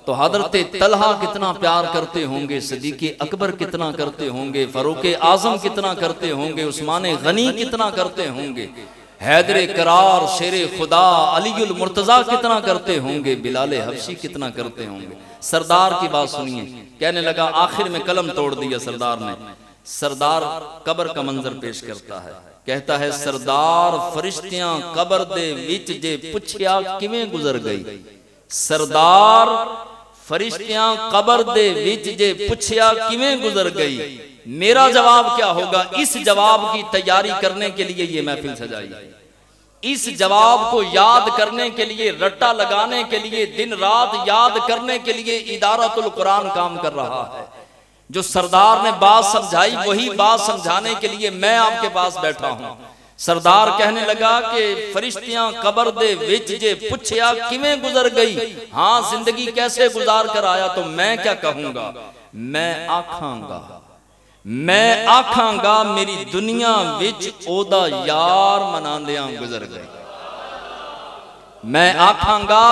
तो हजरत तलहा कितना प्यार करते होंगे, सदीक़े अकबर कितना करते होंगे, फारूक आजम कितना करते होंगे, उस्मान गनी कितना करते होंगे, हैदर करार शेरे खुदा अलीउल मुर्तजा कितना करते होंगे, बिलाल हबशी कितना करते होंगे। सरदार की बात सुनिए, कहने लगा, आखिर में कलम तोड़ दिया सरदार ने। सरदार कब्र का मंजर पेश करता है, कहता है सरदार फरिश्तियां कब्र दे विच जे पुछया किवें गुजर गई। सरदार फरिश्तियां कब्र दे विच जे पुछया किवें गुजर गई। मेरा जवाब क्या होगा? इस जवाब की तैयारी करने के लिए ये महफिल सजाई। इस जवाब को याद करने के लिए, रट्टा लगाने के लिए, दिन रात याद करने के लिए इदारतुल कुरान काम कर रहा है। जो सरदार ने बात समझाई वही बात समझाने के लिए मैं आपके पास बैठा हूं। सरदार कहने लगा कि फरिश्तियां कब्र दे विच जे पुछया किवें गुजर गई। हां, जिंदगी कैसे गुजार कर आया, तो मैं क्या कहूंगा? मैं आखांगा मेरी दुनिया विच ओदा यार मनांदियां गुजर गई। मैं आखांगा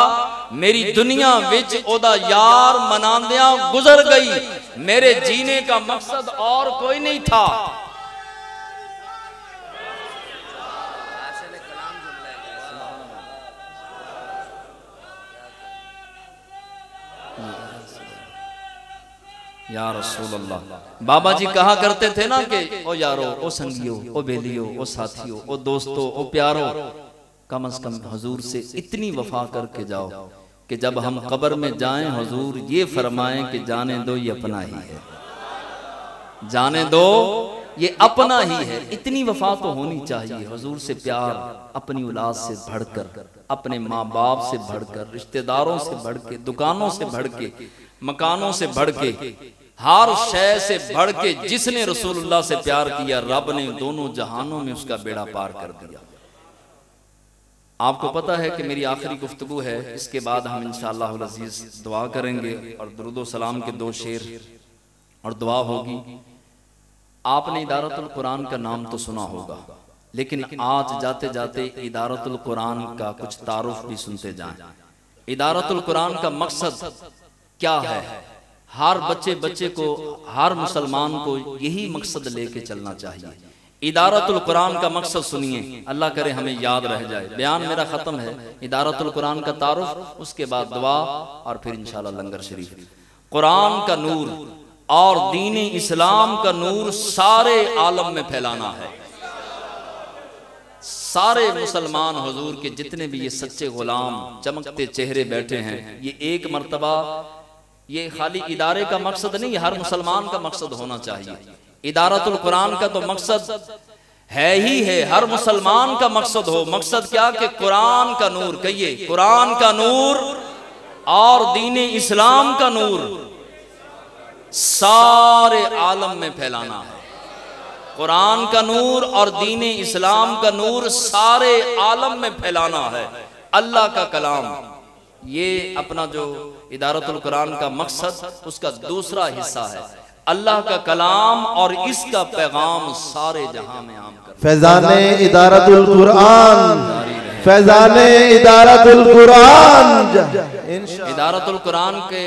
मेरी दुनिया विच ओदा यार मनांदियां गुजर गई। मेरे जीने का मकसद और कोई नहीं था। या रसूल अल्लाह। बाबा जी कहा करते थे ना कि ओ यारो, ओ संगियो, ओ बेलियो, ओ साथियों, ओ दोस्तों, ओ प्यारो, कम से कम हुजूर से इतनी वफा करके जाओ कि जब हम कब्र में जाएं हुजूर ये फरमाएं कि जाने दो ये अपना ही है, जाने दो ये अपना ही है। इतनी वफा तो होनी चाहिए। हुजूर से प्यार अपनी औलाद से बढ़कर, अपने माँ बाप से बढ़कर, रिश्तेदारों से बढ़ के, दुकानों से बढ़ के, मकानों से बढ़ के, हर शय से बढ़ के जिसने रसूलुल्लाह से प्यार किया रब ने दोनों जहानों में उसका बेड़ा पार कर दिया। आपको पता है कि मेरी आखिरी गुफ्तगू है, इसके बाद हम इंशाअल्लाह अज़ीज़ दुआ करेंगे और दुरूद सलाम के 2 शेर और दुआ होगी। आपने इदारतुल कुरान का नाम तो सुना होगा, लेकिन आज जाते जाते इदारतुल कुरान का कुछ तारुफ भी सुनते जाएं। इदारतुल कुरान का मकसद क्या है? हर बच्चे को, हर मुसलमान को यही मकसद लेके चलना चाहिए। इदारतुल कुरान का मकसद सुनिए, अल्लाह करे हमें याद रह जाए। बयान मेरा खत्म है। इदारतुल कुरान का तारुफ, उसके बाद दुआ और फिर इंशाअल्लाह लंगर शरीफ। कुरान का नूर और दीन इस्लाम का नूर सारे आलम में फैलाना है। सारे मुसलमान हुजूर के जितने भी ये सच्चे गुलाम चमकते चेहरे बैठे हैं, ये एक मर्तबा, ये खाली इदारे का मकसद नहीं, हर मुसलमान का मकसद होना चाहिए। इदारतुल कुरान का तो मकसद है ही है, हर मुसलमान का मकसद हो। मकसद क्या कि कुरान का नूर, कहिए कुरान का नूर और दीन इस्लाम का नूर सारे आलम में फैलाना है। कुरान का नूर और दीन इस्लाम का नूर सारे आलम में फैलाना है। अल्लाह का कलाम, ये अपना जो इदारतुल कुरान का मकसद, उसका दूसरा हिस्सा है। अल्लाह का कलाम और इसका पैगाम सारे जहां में आम कर। फैज़ाने इदारतुल कुरान, फैज़ाने इदारतुल कुरान। इदारतुल कुरान के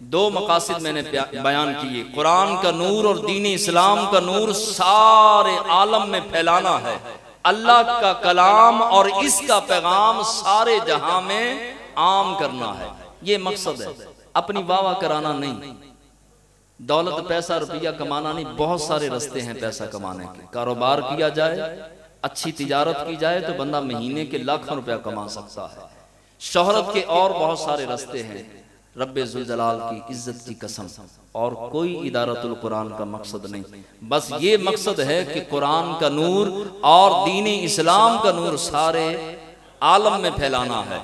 2 मकासद मैंने बयान किए। कुरान का नूर और दीन इस्लाम का नूर सारे आलम में फैलाना है। अल्लाह का कलाम और इसका पैगाम सारे जहां में आम करना है। ये मकसद है, अपनी वाह कराना नहीं, दौलत पैसा रुपया कमाना नहीं। बहुत सारे रास्ते हैं पैसा कमाने के। कारोबार किया जाए, अच्छी तिजारत की जाए तो बंदा महीने के लाखों रुपया कमा सकता है। शोहरत के और बहुत सारे रास्ते हैं। रब्बे जुल जलाल की इज्जत की कसम, और कोई इदारतुल कुरान का मकसद नहीं। बस ये मकसद है कि कुरान का नूर और दीन इस्लाम का नूर सारे आलम में फैलाना है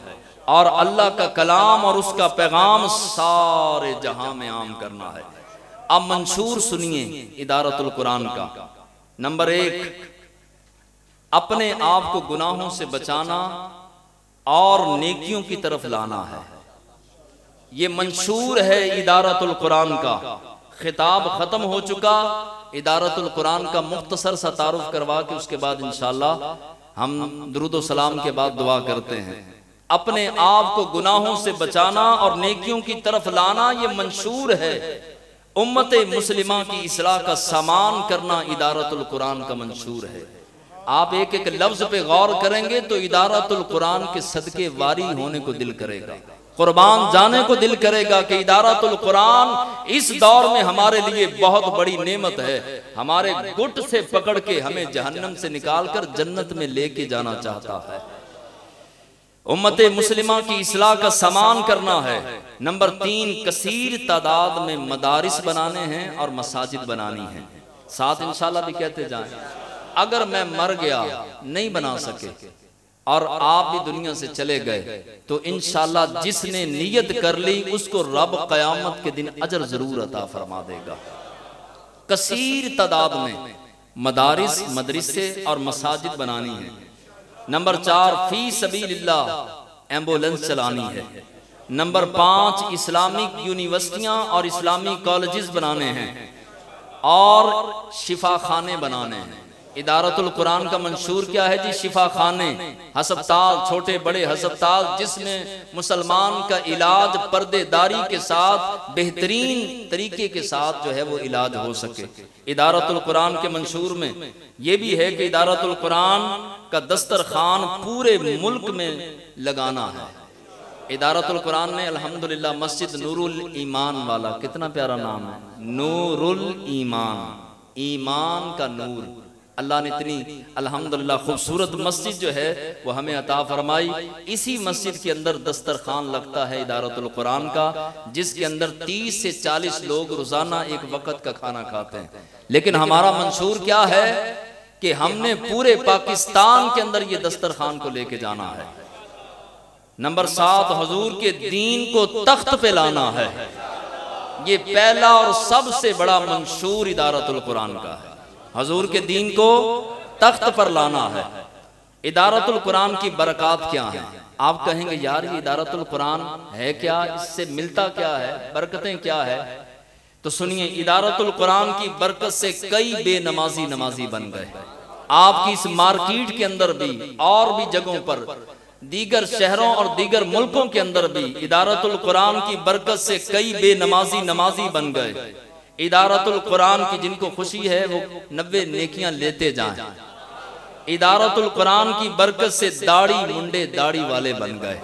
और अल्लाह का कलाम और उसका पैगाम सारे जहां में आम करना है। अब मंशूर सुनिए इदारतुल कुरान का। नंबर 1, अपने आप को गुनाहों से बचाना और नेकियों की तरफ लाना है। ये मंशूर है इदारतुल कुरान का। खिताब खत्म हो चुका। इदारतुल कुरान का मुख्तसर सा तारुफ करवा के उसके बाद इंशाअल्लाह हम दुरूद सलाम के बाद दुआ करते हैं। अपने आप को गुनाहों से बचाना और नेकियों की तरफ लाना ये मंशूर है। उम्मते मुस्लिमा की इस्लाह का सामान करना इदारतुल कुरान का मंशूर है। आप एक एक लफ्ज पे गौर करेंगे तो इदारतुल कुरान के सदके वारी होने को दिल करेगा, कुर्बान जाने को दिल करेगा कि इदारतुल कुरान इस दौर में हमारे लिए बहुत बड़ी नेमत है। हमारे गुट से पकड़ के हमें जहन्नम से निकालकर जन्नत में लेके जाना चाहता है। उम्मते मुस्लिमा की इस्लाह का सामान करना है। नंबर 3, कसीर तादाद में मदारिस बनाने हैं और मसाजिद बनानी है। साथ इंशाल्लाह भी कहते जाएं। अगर मैं मर गया, नहीं बना सके और आप भी दुनिया से चले गए तो इंशाल्लाह जिसने नियत कर ली उसको रब कयामत के दिन अजर जरूर अता फरमा देगा। कसीर तादाद में मदारिस, मदरसे और मसाजिद बनानी है। नंबर 4, फी सबीलिल्लाह एम्बुलेंस चलानी है। नंबर 5, इस्लामिक यूनिवर्सिटियां और इस्लामिक कॉलेजेस बनाने हैं और शिफा खाने बनाने हैं। इदारतुल कुरान का मंशूर क्या है जी? शिफा खाने, हस्पताल, छोटे बड़े हस्पताल जिसमें मुसलमान का इलाज पर्देदारी के साथ बेहतरीन तरीके के साथ जो है वो इलाज हो सके। इदारतुल कुरान के मंशूर में ये भी है कि इदारतुल कुरान का दस्तरखान पूरे मुल्क में लगाना है। इदारतुल कुरान ने अल्हम्दुलिल्लाह मस्जिद नूरुल ईमान वाला, कितना प्यारा नाम है, नूरुल ईमान, ईमान का नूर। अल्लाह ने इतनी अल्हम्दुलिल्लाह खूबसूरत मस्जिद जो है वो हमें अता फरमाई। इसी मस्जिद के अंदर दस्तरखान लगता है इदारतुल कुरान का, जिसके अंदर 30 से 40 लोग रोजाना एक वक्त का खाना खाते हैं। लेकिन हमारा मंशूर क्या है कि हमने पूरे पाकिस्तान के अंदर ये दस्तरखान को लेके जाना है। नंबर 7, हुजूर के दीन को तख्त पे लाना है। ये पहला और सबसे बड़ा मंशूर इदारतुल कुरान का है, हुजूर के दीन को तख्त पर लाना है। इदारतुल कुरान की बरकत क्या है? आप कहेंगे यार ये इदारतुल कुरान है क्या, इससे मिलता क्या है, बरकतें क्या है? तो सुनिए, इदारतुल कुरान की बरकत से कई बेनमाजी नमाजी बन गए। आपकी इस मार्केट के अंदर भी और भी जगहों पर, दीगर शहरों और दीगर मुल्कों के अंदर भी इदारतुल कुरान की बरकत से कई बेनमाजी नमाजी बन गए। इदारतुल कुरान की जिनको खुशी है वो 90 नेकियां लेते जाएं। इदारतुल कुरान की बरकत से दाढ़ी मुंडे दाढ़ी वाले बन गए।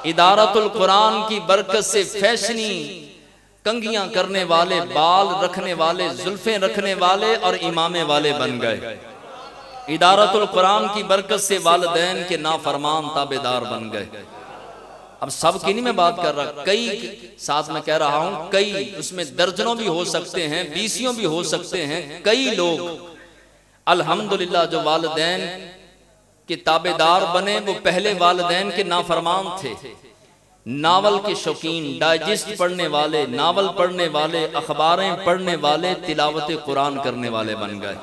इदारतुल कुरान की बरकत से फैशनी कंघियां करने वाले, बाल रखने वाले, जुल्फें रखने वाले और इमामे वाले बन गए। इदारतुल कुरान की बरकत से वालिदैन के नाफरमान ताबेदार बन गए। अब सब की नहीं मैं बात कर रहा, कई साथ में कह रहा हूं, कई उसमें दर्जनों भी हो सकते हैं, बीसियों भी हो सकते हैं। कई लोग अल्हम्दुलिल्लाह जो वालिदैन के ताबेदार बने वो पहले वालिदैन के नाफरमान थे। नावल के शौकीन, डाइजेस्ट पढ़ने वाले, नावल पढ़ने वाले, अखबारें पढ़ने वाले, तिलावत कुरान करने वाले बन गए।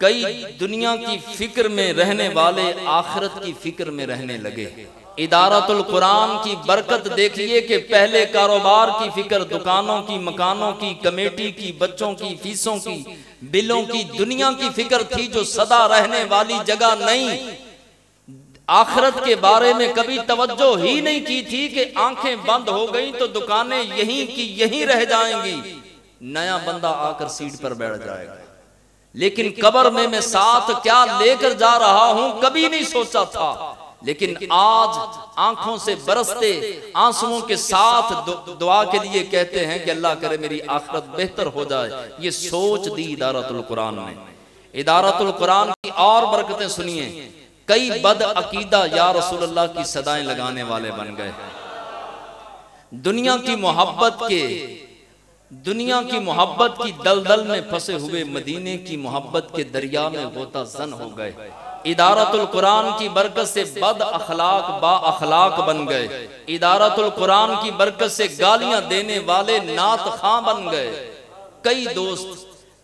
कई दुनिया की फिक्र में रहने वाले आखिरत की फिक्र में रहने लगे। इदारतुल कुरान की बरकत देखिए कि पहले कारोबार की फिक्र, दुकानों की, मकानों की, कमेटी की, बच्चों की फीसों की, बिलों की, दुनिया की फिक्र थी जो सदा रहने वाली जगह नहीं। आखिरत के बारे में कभी तवज्जो ही नहीं की थी कि आंखें बंद हो गई तो दुकानें यहीं की यहीं रह जाएंगी, नया बंदा आकर सीट पर बैठ जाएगा। लेकिन कब्र में मैं साथ क्या लेकर जा रहा हूं कभी नहीं सोचा था। लेकिन आज आंखों से बरसते आंसुओं के साथ दुआ के लिए कहते हैं कि अल्लाह करे मेरी आखिरत बेहतर हो जाए। ये सोच दी इदारतुल कुरान ने। इदारतुल कुरान की और बरकतें सुनिए। कई बद अकीदा या रसूलुल्लाह की सदाएं लगाने वाले बन गए। दुनिया की मोहब्बत की दलदल में फंसे हुए मदीने की मोहब्बत के दरिया में गोता जन हो गए। इदारतुल कुरान की बरकत से बद अखलाक बा अखलाक बन गए। इदारतुल कुरान की बरकत से गालियां देने वाले नात खां बन गए। कई दोस्त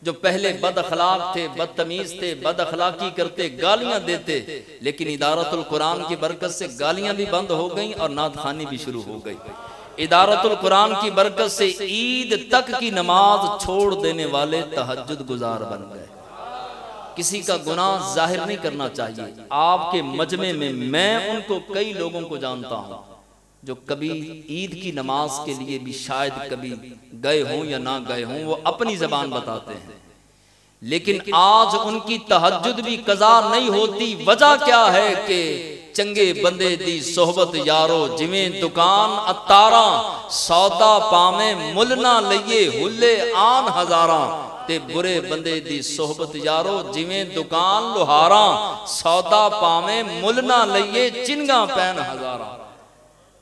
जो पहले बद अखलाक थे, बदतमीज थे, बद अखलाकी करते, गालियां देते, लेकिन इदारतुल कुरान की बरकत से गालियां भी बंद हो गई और नात खानी भी शुरू हो गई। इदारतुल कुरान की बरकत से ईद तक की नमाज छोड़ देने वाले तहज्जुद गुजार बन गए। किसी का गुनाह जाहिर नहीं करना चाहिए। आपके मजमे में मैं उनको कई लोगों को जानता हूं जो कभी ईद की नमाज के लिए भी शायद कभी गए हों या ना गए हों, वो अपनी जबान बताते हैं, लेकिन आज उनकी तहज्जुद भी कज़ा नहीं होती। वजह क्या है कि चंगे बंदे दी सोहबत यारो, जिवें दुकान अतारा, सौदा पावे मुल ना लइए हुले आन हजारा। ते बुरे बंदे दी सोहबत यारो, जिवें दुकान लोहारा, सौदा पावे मुल ना लइए चिंगा पैन हजारा।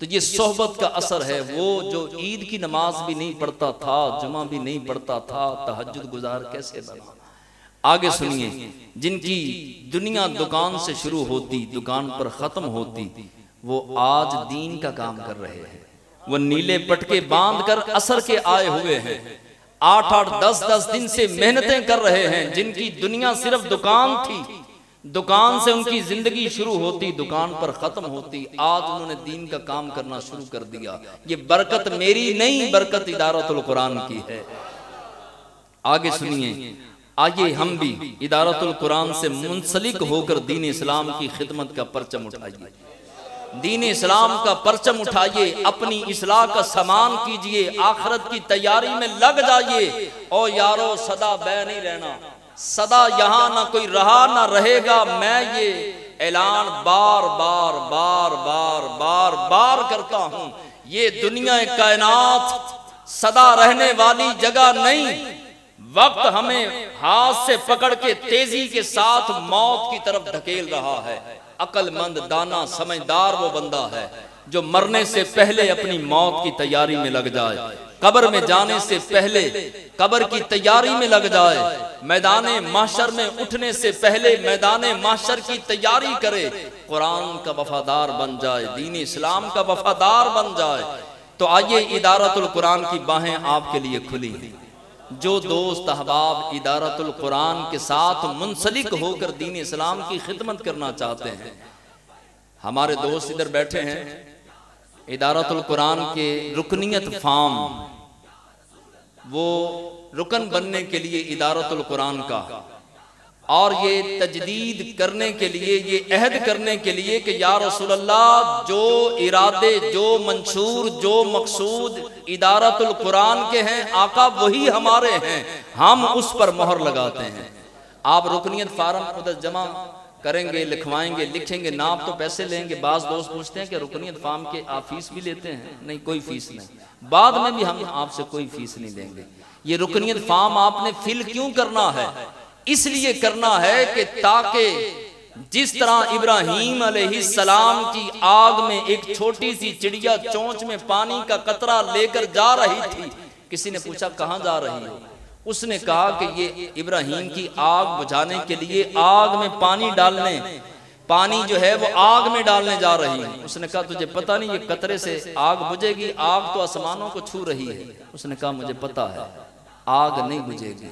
तो ये सोहबत का असर है। वो जो ईद की नमाज भी नहीं पढ़ता था, जुमा भी नहीं पढ़ता था, तहज्जुद गुजार कैसे बना। आगे सुनिए, जिनकी दुनिया दुकान से शुरू होती दुकान पर खत्म होती, वो आज दीन का काम कर रहे हैं। वो नीले पटके बांध कर असर के आए हुए हैं, 8-8, 10-10 दिन से मेहनतें कर रहे हैं। जिनकी दुनिया सिर्फ दुकान थी, दुकान से उनकी जिंदगी शुरू होती, दुकान पर खत्म होती, आज उन्होंने दीन का काम करना शुरू कर दिया। ये बरकत मेरी नहीं, बरकत इदारतुल कुरान की है। आगे सुनिए, आइए हम भी इदारतुल कुरान से मुंसलिक होकर दीन इस्लाम की खिदमत का परचम उठाइए। दीन इस्लाम का परचम उठाइए, अपनी इस्लाह का सामान कीजिए, आखिरत की तैयारी में लग जाइए। और यारो सदा बै नहीं रहना, सदा यहाँ ना कोई रहा ना रहेगा। मैं ये ऐलान बार बार बार बार बार बार करता हूं, ये दुनिया कायनात सदा रहने वाली जगह नहीं। वक्त हमें हाथ से पकड़ के तेजी के साथ मौत की तरफ धकेल रहा है। अक्लमंद, दाना, समझदार वो बंदा है जो मरने से पहले अपनी मौत की तैयारी में लग जाए, कब्र में जाने से पहले कब्र की तैयारी में लग जाए, मैदाने माशर में उठने से पहले मैदाने माशर की तैयारी करे, कुरान का वफादार बन जाए, दीन इस्लाम का वफादार बन जाए। तो आइए, इदारतुल कुरान की बाहें आपके लिए खुली हैं। जो दोस्त अहबाब इदारतुल कुरान के साथ मुंसलिक होकर दीन इस्लाम की खिदमत करना चाहते हैं, हमारे दोस्त इधर बैठे हैं, इदारतुल कुरान के रुकनियत फार्म, वो रुकन बनने के लिए इदारतुल कुरान का, और ये तजदीद करने के लिए, ये अहद करने के लिए कि या रसूल अल्लाह, जो इरादे, जो मंशूर, जो मकसूद इदारतुल कुरान के हैं आका वही हमारे हैं, हम उस पर मोहर लगाते हैं। आप रुकनियत फार्म उधर जमा करेंगे, लिखवाएंगे, लिखेंगे, नाप तो पैसे लेंगे। बाज दोस्त पूछते हैं कि रुकनियत फार्म के आप फीस भी लेते हैं? नहीं, कोई फीस नहीं, बाद में भी हम आपसे कोई फीस नहीं देंगे। ये रुकनियत फार्म आपने फिल क्यों करना है? इसलिए करना है कि ताकि जिस तरह इब्राहीम अलैहिस्सलाम की आग में एक छोटी सी चिड़िया चोंच में पानी का कतरा लेकर जा रही थी, किसी ने पूछा कहां जा रही हो? उसने कहा कि ये इब्राहीम की आग बुझाने के लिए आग में पानी डालने, पानी जो है वो आग में डालने जा रही है। उसने कहा तुझे पता नहीं ये कतरे से आग बुझेगी? आग तो आसमानों को छू रही है। उसने कहा मुझे पता है आग नहीं बुझेगी,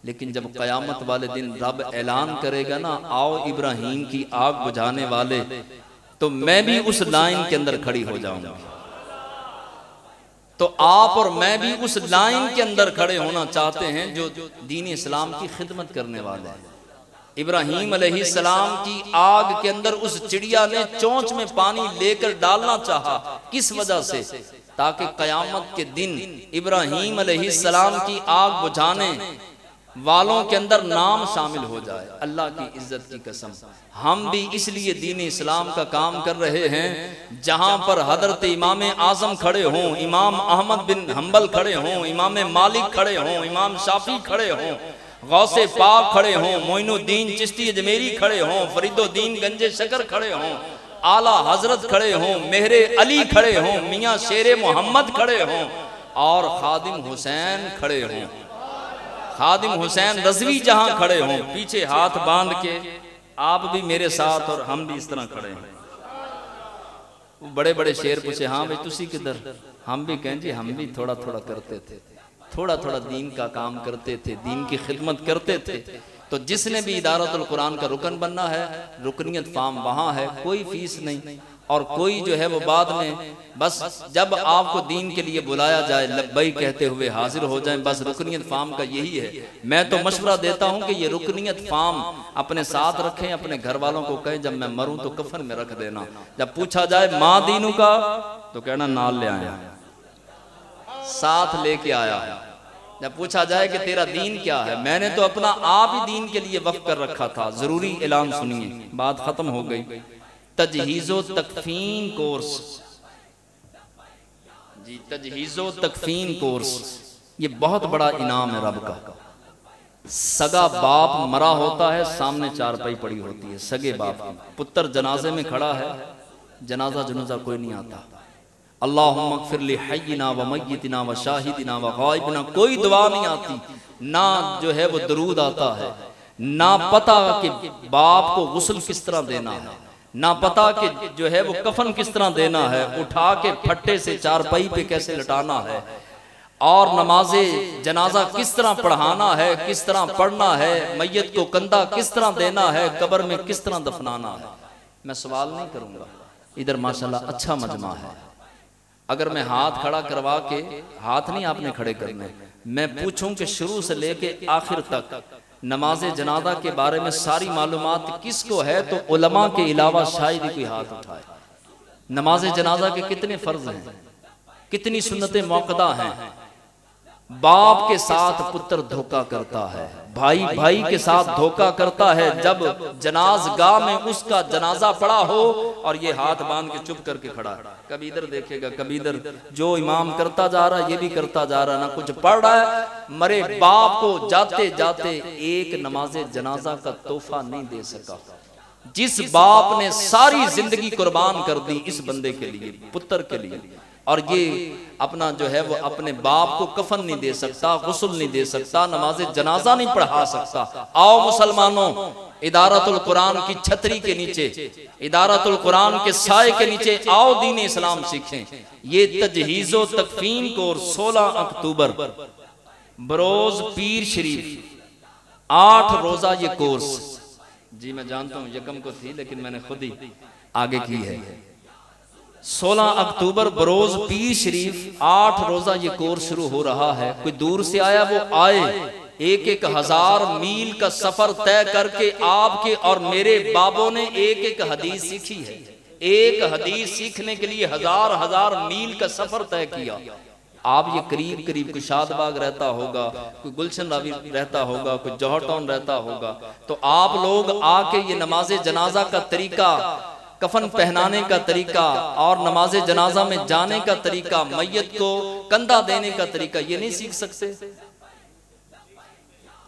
लेकिन जब कयामत वाले दिन रब ऐलान करेगा ना, आओ इब्राहीम की आग बुझाने वाले, तो मैं भी उस लाइन के अंदर खड़ी हो जाऊंगा। तो आप और मैं भी उस लाइन के अंदर खड़े होना चाहते हैं जो दीन इस्लाम की खिदमत करने वाले हैं। इब्राहीम अलैहिस्सलाम की आग के अंदर उस चिड़िया ने चोंच में पानी लेकर डालना चाहा, किस वजह से? ताकि कयामत के दिन इब्राहीम अलैहिस्सलाम की आग बुझाने वालों के अंदर नाम शामिल हो जाए। अल्लाह की इज्जत की कसम, हम भी इसलिए दीन इस्लाम का काम कर रहे हैं जहां पर हजरत इमाम आजम खड़े हों, इमाम अहमद बिन हम्बल खड़े हों, इमाम मालिक खड़े हों, इमाम शाफी खड़े हों, गौसे पाक खड़े हों, मोइनुद्दीन चिश्ती अजमेरी खड़े हों, फरीदुद्दीन गंजे शकर खड़े हों, आला हजरत खड़े हों, मेहरे अली खड़े हों, मियाँ शेरे मोहम्मद खड़े हों, और खादिम हुसैन खड़े हों, खादिम हुसैन रज़वी जहां खड़े हों, पीछे हाथ बांध के आप भी मेरे साथ और हम भी इस तरह खड़े हैं। वो बड़े बड़े शेर पूछे, हाँ भाई तुसी किधर? हम भी कहें जी हम भी थोड़ा थोड़ा करते थे, थोड़ा थोड़ा दीन का काम करते थे, दीन की खिदमत करते थे। तो जिसने भी इदारतुल कुरान का रुकन बनना है, रुकनियत फार्म वहां है, कोई फीस नहीं, और कोई जो है वो बाद में बस जब आपको दीन के लिए बुलाया जाए लब्बई कहते हुए हाजिर हो जाए, बस रुकनियत फार्म का यही है। मैं तो मशवरा देता हूं कि ये रुकनियत फार्म अपने साथ रखें, अपने घर वालों को कहें जब मैं मरूं तो कफन में रख देना। जब पूछा जाए माँ दीनू का, तो कहना नाल ले आया, साथ लेके आया। जब पूछा जाए कि तेरा दीन क्या है, मैंने तो अपना आप ही दीन के लिए वक्फ कर रखा था। जरूरी ऐलान सुनिए, बात खत्म हो गई। तजहीज़ो तकफीन कोर्स जी, तजहीज़ो तकफीन कोर्स, ये बहुत बड़ा इनाम है रब का। सगा बाप मरा होता है, सामने चारपाई पड़ी होती है सगे बाप की, पुत्र जनाजे में खड़ा है, जनाजा जनाजा कोई नहीं आता। अल्लाहुम्मा अग़फ़िर लि हय्यिना व मय्यितिना व शाहिदिना व गायबिना, कोई दुआ नहीं आती, ना जो है वो दरूद आता है, ना पता कि बाप को गुस्ल किस तरह देना है, ना पता कि जो है वो कफन किस तरह देना है, उठा के फट्टे से चारपाई पे कैसे लटाना है, और नमाजे जनाजा किस तरह पढ़ाना है, किस तरह पढ़ना है, मैयत को कंधा किस तरह देना है, कब्र में किस तरह दफनाना है। मैं सवाल नहीं करूंगा, इधर माशाल्लाह अच्छा मजमा है। अगर मैं हाथ खड़ा करवा के, हाथ नहीं आपने खड़े करने, मैं पूछूं कि शुरू से लेके आखिर तक नमाज जनाजा के बारे में सारी मालूमात किसको है, तो उलमा के अलावा शायद ही कोई हाथ उठाए। नमाज जनाजा के कितने फर्ज हैं, कितनी सुन्नतें मौक़दा हैं, बाप के साथ पुत्र धोखा करता है, भाई भाई के साथ धोखा करता है। जब जनाजगाह में उसका जनाजा पड़ा हो और ये हाथ बांध के चुप करके खड़ा है, कभी इधर देखेगा कभी इधर, जो इमाम करता जा रहा है ये भी करता जा रहा है, ना कुछ पढ़ रहा है। मरे बाप को जाते जाते एक नमाज जनाजा का तोहफा नहीं दे सका। जिस बाप ने सारी जिंदगी कुर्बान कर दी इस बंदे के लिए, पुत्र के लिए, और ये अपना जो है वो अपने बाप को कफन नहीं दे सकता, गुस्ल नहीं दे सकता, नमाज जनाजा नहीं पढ़ा सकता। आओ मुसलमानों, इदारतुल कुरान की छतरी के नीचे, इदारतुल कुरान के साए के नीचे आओ दीन इस्लाम सीखें। ये तजहीज़ो तकफीन कोर्स 16 अक्टूबर बरोज पीर शरीफ 8 रोजा ये कोर्स, जी मैं जानता हूँ यकम को थी लेकिन मैंने खुद ही आगे की है। 16 अक्टूबर बरोज पीर शरीफ 8 रोजा ये कोर्स शुरू हो रहा है। कोई दूर से आया वो आए, 1,000 मील का सफर तय करके आपके और मेरे बाबों ने एक हदीस सीखी है। एक हदीस सीखने के लिए हजार मील का सफर तय किया। आप ये करीब करीब कोई शादबाग रहता होगा, कोई गुलशन रावी रहता होगा, कोई जौहर टाउन रहता होगा, तो आप लोग आके ये नमाज जनाजा का तरीका, कफन पहनाने का तरीका और नमाज जनाजा में जाने का तरीका, मैयत को कंधा देने का तरीका ये नहीं सीख सकते?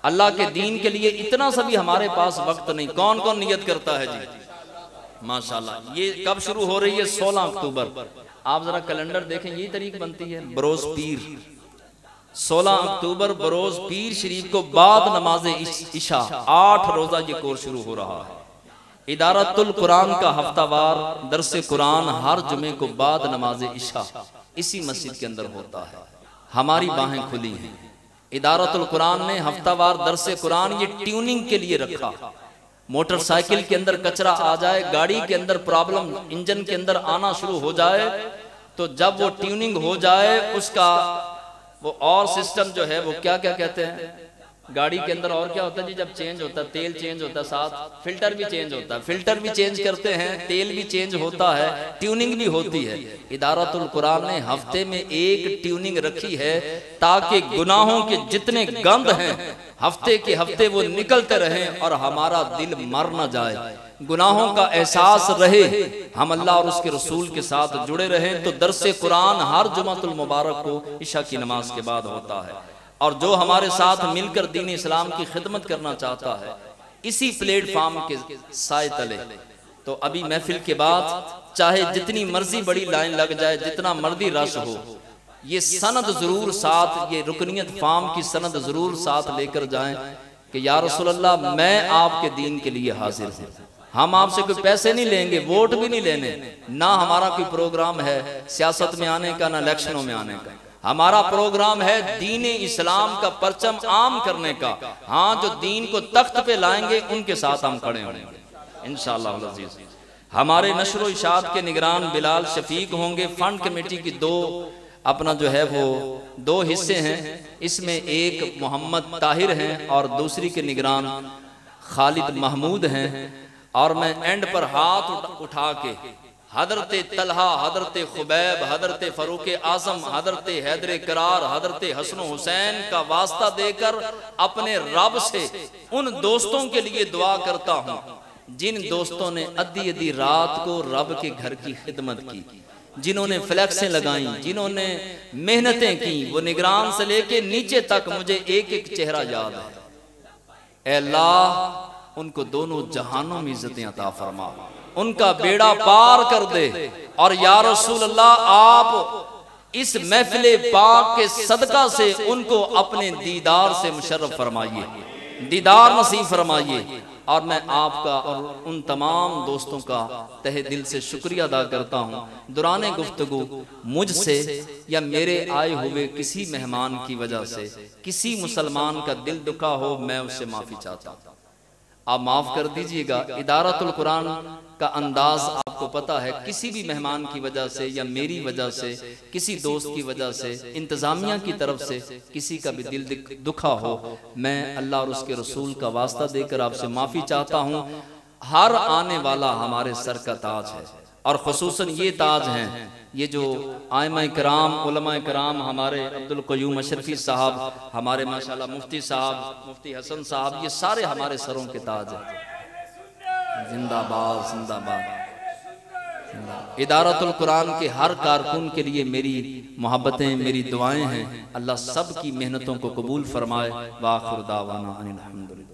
अल्लाह के दीन के लिए इतना सा भी हमारे पास वक्त नहीं। कौन कौन नियत करता है जी? माशाल्लाह। ये कब शुरू हो रही है? 16 अक्टूबर। आप जरा कैलेंडर देखें, यही तारीख बनती है बरोज पीर। 16 अक्टूबर बरोज पीर शरीफ को बाद नमाज इशा 8 रोजा ये कोर्स शुरू हो रहा है। इदारतुल कुरान का हफ्तावार दरस कुरान हर जुमे को बाद नमाज इशा इसी मस्जिद के अंदर होता है। हमारी बाहें खुली हैं। इदारतुल कुरान ने हफ्तावार दरस कुरान ये ट्यूनिंग के लिए रखा। मोटरसाइकिल के अंदर कचरा आ जाए, गाड़ी के अंदर प्रॉब्लम इंजन के अंदर आना शुरू हो जाए, तो जब वो ट्यूनिंग हो जाए उसका वो और सिस्टम जो है वो क्या क्या कहते हैं गाड़ी के अंदर, और क्या होता है जी जब चेंज होता है, तेल चेंज होता है, साथ फिल्टर भी चेंज होता है, फिल्टर भी चेंज करते हैं, तेल भी चेंज होता है, ट्यूनिंग भी होती है। इदारतुल कुरान ने हफ्ते में एक ट्यूनिंग रखी है ताकि गुनाहों के जितने गंद हैं हफ्ते के हफ्ते वो निकलते रहें और हमारा दिल मर न जाए, गुनाहों का एहसास रहे, हम अल्लाह और उसके रसूल के साथ जुड़े रहें। तो दरसे कुरान हर जुमातुल मुबारक को इशा की नमाज के बाद होता है। और जो हमारे साथ मिलकर दीन इस्लाम की खिदमत करना चाहता है इसी प्लेटफॉर्म के साए तले, तो अभी महफिल के बाद चाहे जितनी मर्जी बड़ी लाइन लग जाए, जितना मर्जी रश हो, ये सनद जरूर साथ, ये रुकनियत फार्म की सनद जरूर साथ लेकर जाएं कि या रसूल अल्लाह मैं आपके दीन के लिए हाजिर हूं। हम आपसे कोई पैसे नहीं लेंगे, वोट भी नहीं लेने, ना हमारा कोई प्रोग्राम है सियासत में आने का, ना इलेक्शनों में आने का। हमारा प्रोग्राम है दीन इस्लाम का परचम आम करने का। हाँ, जो दीन को तख्त पे लाएंगे उनके साथ हम खड़े होंगे इंशाअल्लाह अज़ीज़। हमारे नशर इशात के निगरान बिलाल शफीक होंगे। फंड कमेटी की अपना जो है वो 2 हिस्से हैं, इसमें एक मोहम्मद ताहिर हैं और दूसरी के निगरान खालिद महमूद हैं। और मैं एंड पर हाथ उठा के हजरत तलहा, हजरत खुबैब, हजरत फरूक आजम, हजरत हैदर करार, हजरत हसन हुसैन का वास्ता देकर अपने रब से उन दोस्तों के लिए दुआ करता हूँ जिन दोस्तों ने अद्धी अद्धी रात को रब के घर की खिदमत की, जिन्होंने फ्लैक्सें लगाई, जिन्होंने मेहनतें की। वो निगरान से लेके नीचे तक मुझे एक एक चेहरा याद है। ऐ अल्लाह उनको दोनों जहानों में इज्जतें अता फरमा, उनका बेड़ा पार कर दे। और या रसूल अल्लाह आप इस महफिल पाक के सदका से उनको अपने दीदार से मुशर्रफ फरमाइए, दीदार नसीब फरमाइए। और मैं आपका और उन तमाम दोस्तों का तहे दिल से शुक्रिया अदा करता हूँ। दौरान गुफ्तगू मुझसे या मेरे आए हुए किसी मेहमान की वजह से किसी मुसलमान का दिल दुखा हो, मैं उससे माफ़ी चाहता हूँ, आप माफ़ कर दीजिएगा। इदारतुल कुरान का अंदाज आपको पता है, किसी भी मेहमान की वजह से या मेरी वजह से, किसी दोस्त की वजह से, इंतज़ामिया की तरफ से किसी का भी दिल दुखा हो, मैं अल्लाह और उसके रसूल का वास्ता देकर आपसे माफ़ी चाहता हूँ। हर आने वाला हमारे सर का ताज है, और खुसूसन ये ताज हैं, ये जो आइमा कराम, उलमा कराम, हमारे अब्दुल क़य्यूम अशरफी साहब, हमारे माशाल्लाह मुफ्ती साहब, मुफ्ती हसन साहब, ये सारे हमारे सरों के ताज हैं। जिंदाबाद जिंदाबाद। इदारतुल कुरान के हर कारकुन के लिए मेरी मोहब्बतें, मेरी दुआएं हैं। अल्लाह सब की मेहनतों को कबूल फरमाए। व आखिर दावाना अनिल हम्दुलिल्लाह।